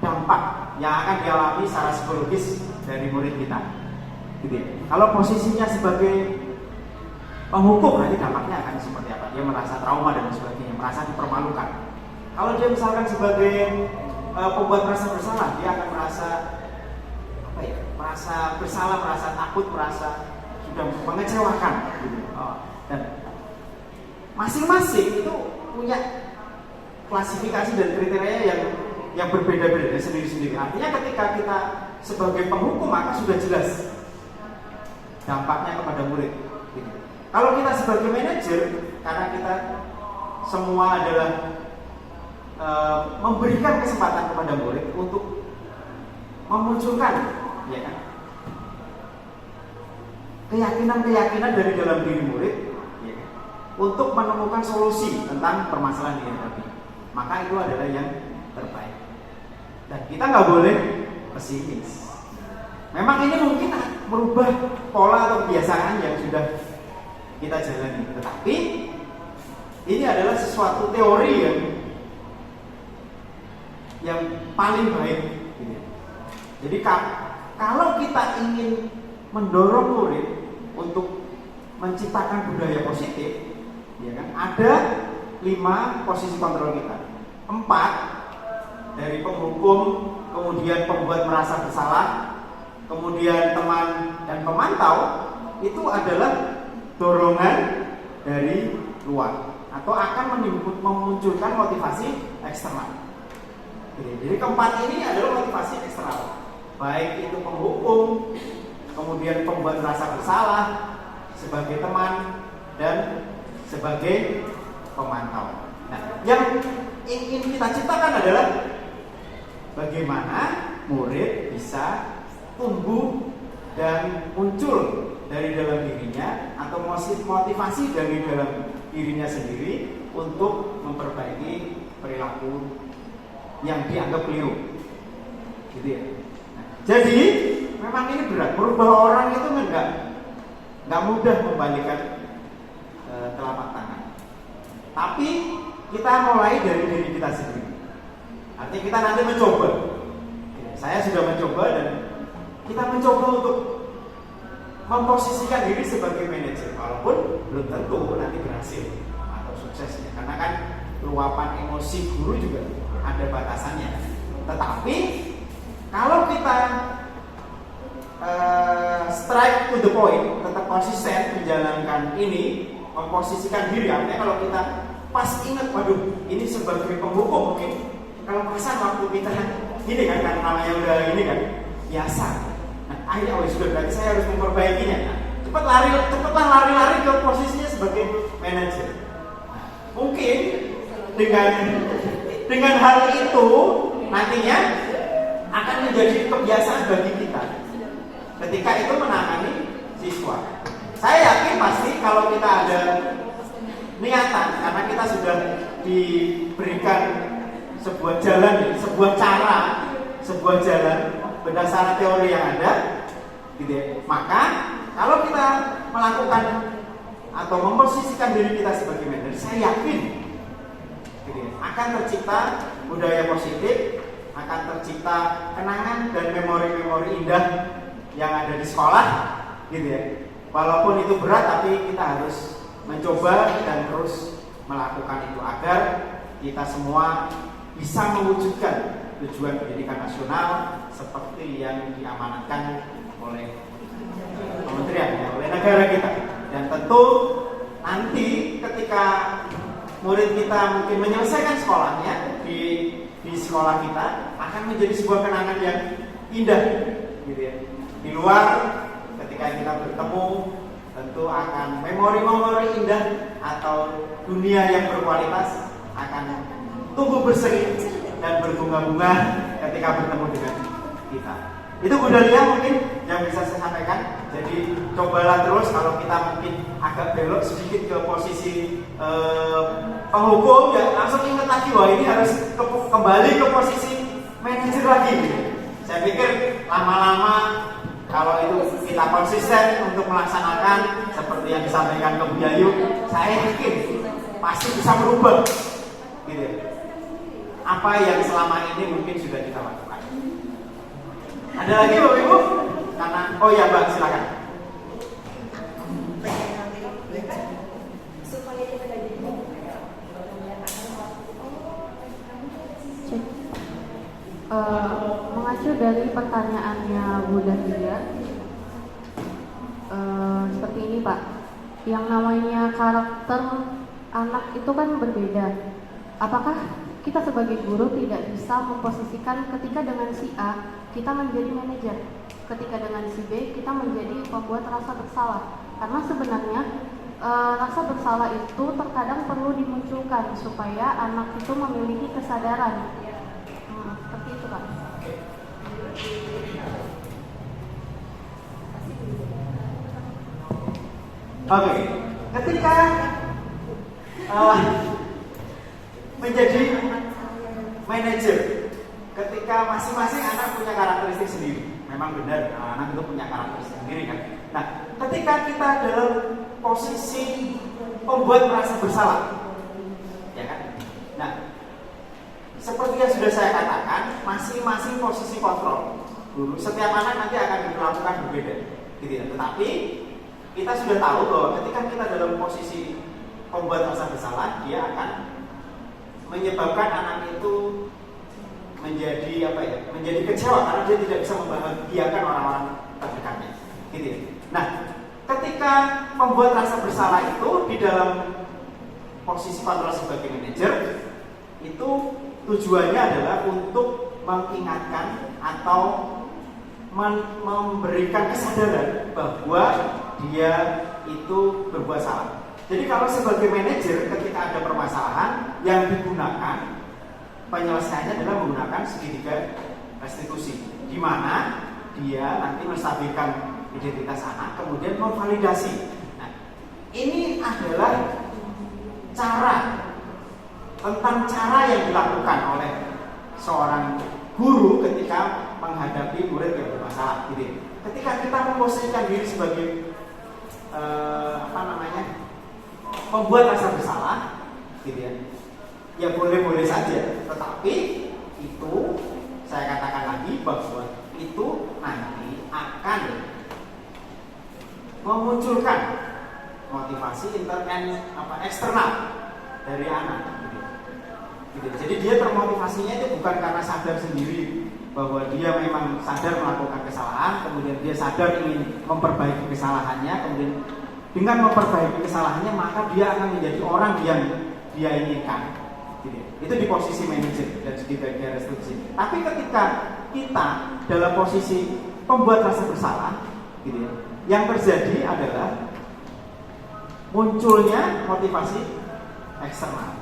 dampak yang akan dialami secara psikologis dari murid kita, gitu ya. Kalau posisinya sebagai penghukum, nanti dampaknya akan seperti apa? Dia merasa trauma dan sebagainya, merasa dipermalukan. Kalau dia misalkan sebagai pembuat merasa bersalah, dia akan merasa apa ya? Merasa bersalah, merasa takut, merasa sudah mengecewakan, gitu. Dan masing-masing itu punya klasifikasi dan kriteria yang berbeda-beda sendiri-sendiri. Artinya ketika kita sebagai penghukum, maka sudah jelas dampaknya kepada murid, gitu. Kalau kita sebagai manajer, karena kita semua adalah memberikan kesempatan kepada murid untuk memunculkan, ya kan, keyakinan-keyakinan dari dalam diri murid, ya kan, untuk menemukan solusi tentang permasalahan yang dihadapi. Maka itu adalah yang terbaik. Dan kita nggak boleh pesimis. Memang ini mungkin merubah pola atau kebiasaan yang sudah kita jalani, tetapi ini adalah sesuatu teori yang paling baik, gitu. Jadi kalau kita ingin mendorong murid untuk menciptakan budaya positif, ya kan, ada 5 posisi kontrol kita. 4 dari penghukum, kemudian pembuat merasa bersalah, kemudian teman dan pemantau, itu adalah dorongan dari luar atau akan memunculkan motivasi eksternal. Jadi keempat ini adalah motivasi eksternal, baik itu penghukum, kemudian pembuat merasa bersalah sebagai teman dan sebagai pemantau. Nah, yang ingin kita ciptakan adalah bagaimana murid bisa tumbuh dan muncul dari dalam dirinya atau motivasi dari dalam dirinya sendiri untuk memperbaiki perilaku yang dianggap keliru, gitu ya. Nah, jadi memang ini berat. Merubah orang itu nggak mudah membalikkan telapak tangan. Tapi kita mulai dari diri kita sendiri. Artinya kita nanti mencoba. Saya sudah mencoba dan kita mencoba untuk memposisikan diri sebagai manajer, walaupun belum tentu nanti berhasil atau sukses ya. Karena kan luapan emosi guru juga ada batasannya. Tetapi kalau kita strike to the point, tetap konsisten menjalankan ini, memposisikan diri. Artinya kalau kita pas ingat, waduh, ini sebagai penghukum mungkin kalau perasaan waktu kita ini kan karena namanya udah ini kan biasa. Nah, akhirnya sudah berarti saya harus memperbaikinya. Nah, cepatlah lari ke posisinya sebagai manajer. Nah, mungkin dengan hal itu nantinya akan menjadi kebiasaan bagi kita ketika itu menangani kalau kita ada niatan, karena kita sudah diberikan sebuah jalan, sebuah cara, sebuah jalan berdasarkan teori yang ada, gitu ya. Maka kalau kita melakukan atau memposisikan diri kita sebagai manajer, saya yakin gitu ya, akan tercipta budaya positif, akan tercipta kenangan dan memori-memori indah yang ada di sekolah, gitu ya. Walaupun itu berat, tapi kita harus mencoba dan terus melakukan itu agar kita semua bisa mewujudkan tujuan pendidikan nasional seperti yang diamanatkan oleh kementerian, ya, oleh negara kita. Dan tentu nanti ketika murid kita mungkin menyelesaikan sekolahnya di sekolah kita akan menjadi sebuah kenangan yang indah, gitu ya. Di luar ketika kita bertemu tentu akan memori-memori indah atau dunia yang berkualitas akan tumbuh berseri dan berbunga-bunga ketika bertemu dengan kita. Itu Bu Dahlia mungkin yang bisa saya sampaikan. Jadi cobalah terus, kalau kita mungkin agak belok sedikit ke posisi penghukum, ya langsung ingat lagi, wah ini harus kembali ke posisi manajer lagi. Saya pikir lama-lama kalau itu kita konsisten untuk melaksanakan seperti yang disampaikan ke Bu Yayu, saya yakin pasti bisa berubah, gitu. Apa yang selama ini mungkin sudah kita lakukan. Ada lagi Bapak Ibu? Karena oh ya Mbak, silakan. Mengacu dari pertanyaannya Bu Dahlia, seperti ini Pak, yang namanya karakter anak itu kan berbeda. Apakah kita sebagai guru tidak bisa memposisikan ketika dengan si A kita menjadi manajer, ketika dengan si B kita menjadi pembuat rasa bersalah? Karena sebenarnya rasa bersalah itu terkadang perlu dimunculkan supaya anak itu memiliki kesadaran. Seperti itu Pak. Oke, ketika menjadi manajer, ketika masing-masing anak punya karakteristik sendiri. Memang benar, anak itu punya karakteristik sendiri kan. Nah, ketika kita dalam posisi pembuat merasa bersalah, ya kan? Nah, seperti yang sudah saya katakan, masing-masing posisi kontrol guru, setiap anak nanti akan diperlakukan berbeda, gitu ya. Tetapi kita sudah tahu bahwa ketika kita dalam posisi pembuat merasa bersalah, dia akan menyebabkan anak itu menjadi apa ya? Menjadi kecewa karena dia tidak bisa membahagiakan orang-orang terdekatnya, gitu ya. Nah, ketika pembuat rasa bersalah itu di dalam posisi kontrol sebagai manajer, itu tujuannya adalah untuk mengingatkan atau memberikan kesadaran bahwa dia itu berbuat salah. Jadi kalau sebagai manajer ketika ada permasalahan yang digunakan penyelesaiannya adalah menggunakan segitiga restitusi, di mana dia nanti menstabilkan identitas anak, kemudian memvalidasi. Nah, ini adalah tentang cara yang dilakukan oleh seorang guru ketika menghadapi murid yang bermasalah, gitu. Ketika kita memposisikan diri sebagai membuat rasa bersalah, gitu ya. Ya boleh-boleh saja, tetapi itu saya katakan lagi bahwa itu nanti akan memunculkan motivasi eksternal dari anak, gitu. Jadi dia termotivasinya itu bukan karena sadar sendiri bahwa dia memang sadar melakukan kesalahan, kemudian dia sadar ingin memperbaiki kesalahannya, kemudian dengan memperbaiki kesalahannya maka dia akan menjadi orang yang dia inginkan, gitu. Itu di posisi manajer dan segitiga restitusi. Tapi ketika kita dalam posisi pembuat rasa bersalah, gitu ya, yang terjadi adalah munculnya motivasi eksternal,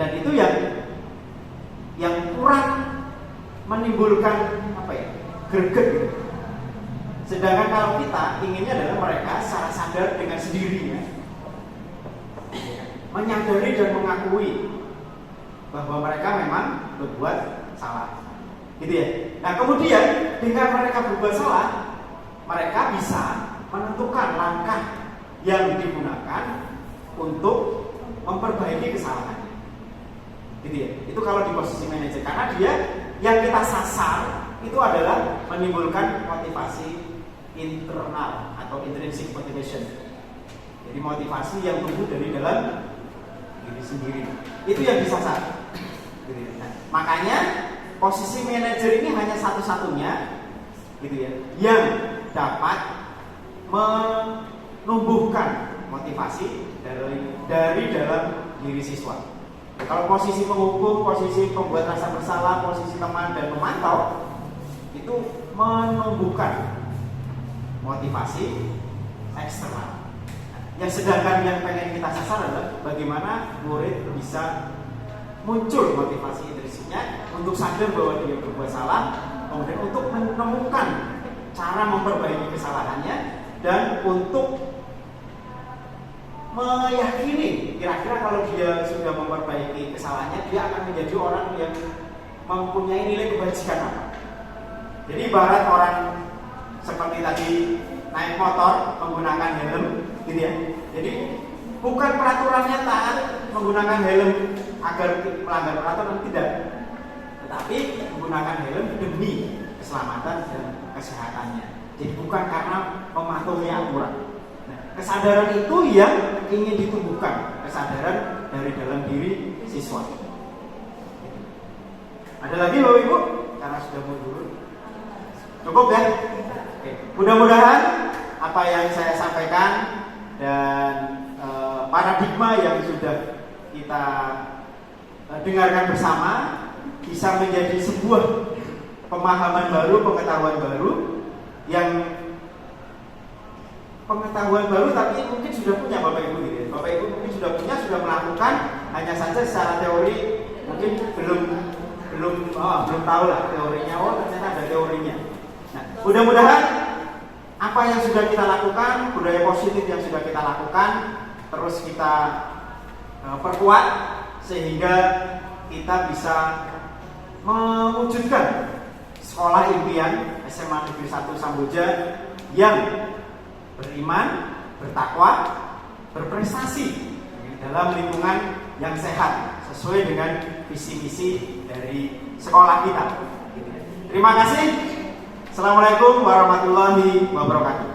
dan itu yang kurang menimbulkan greget, gitu. Sedangkan kalau kita inginnya adalah mereka secara sadar dengan sendirinya menyadari dan mengakui bahwa mereka memang berbuat salah, gitu ya. Nah kemudian dengan mereka berbuat salah, mereka bisa menentukan langkah yang digunakan untuk memperbaiki kesalahannya, gitu ya. Itu kalau di posisi manajer, karena dia yang kita sasar itu adalah menimbulkan motivasi internal atau intrinsic motivation. Jadi motivasi yang tumbuh dari dalam diri sendiri, itu yang disasar. Nah, makanya posisi manajer ini hanya satu-satunya, gitu ya, yang dapat menumbuhkan motivasi dari dalam diri siswa. Kalau posisi penghukum, posisi pembuat rasa bersalah, posisi teman dan pemantau itu menumbuhkan motivasi eksternal. Yang sedangkan yang pengen kita sasar adalah bagaimana murid bisa muncul motivasi intrinsiknya untuk sadar bahwa dia berbuat salah, kemudian untuk menemukan cara memperbaiki kesalahannya dan untuk meyakini kira-kira kalau dia sudah memperbaiki kesalahannya, dia akan menjadi orang yang mempunyai nilai kebajikan apa. Jadi ibarat orang seperti tadi naik motor menggunakan helm, gitu ya. Jadi bukan peraturannya taat menggunakan helm agar melanggar peraturan, tidak, tetapi menggunakan helm demi keselamatan dan kesehatannya. Jadi bukan karena mematuhi aturan. Nah, kesadaran itu yang ingin ditumbuhkan, kesadaran dari dalam diri siswa. Ada lagi Bapak Ibu? Karena sudah mau dulu. Cukup ya? Oke. Mudah-mudahan apa yang saya sampaikan dan paradigma yang sudah kita dengarkan bersama bisa menjadi sebuah pemahaman baru, pengetahuan baru, yang pengetahuan baru tapi mungkin sudah punya Bapak Ibu gitu ya. Bapak Ibu mungkin sudah punya, sudah melakukan, hanya saja secara teori mungkin belum tahu lah teorinya. Oh ternyata ada teorinya. Nah, mudah-mudahan apa yang sudah kita lakukan, budaya positif yang sudah kita lakukan, terus kita perkuat sehingga kita bisa mewujudkan sekolah impian SMA Negeri 1 Samboja yang beriman, bertakwa, berprestasi dalam lingkungan yang sehat sesuai dengan visi misi dari sekolah kita. Terima kasih. Assalamualaikum warahmatullahi wabarakatuh.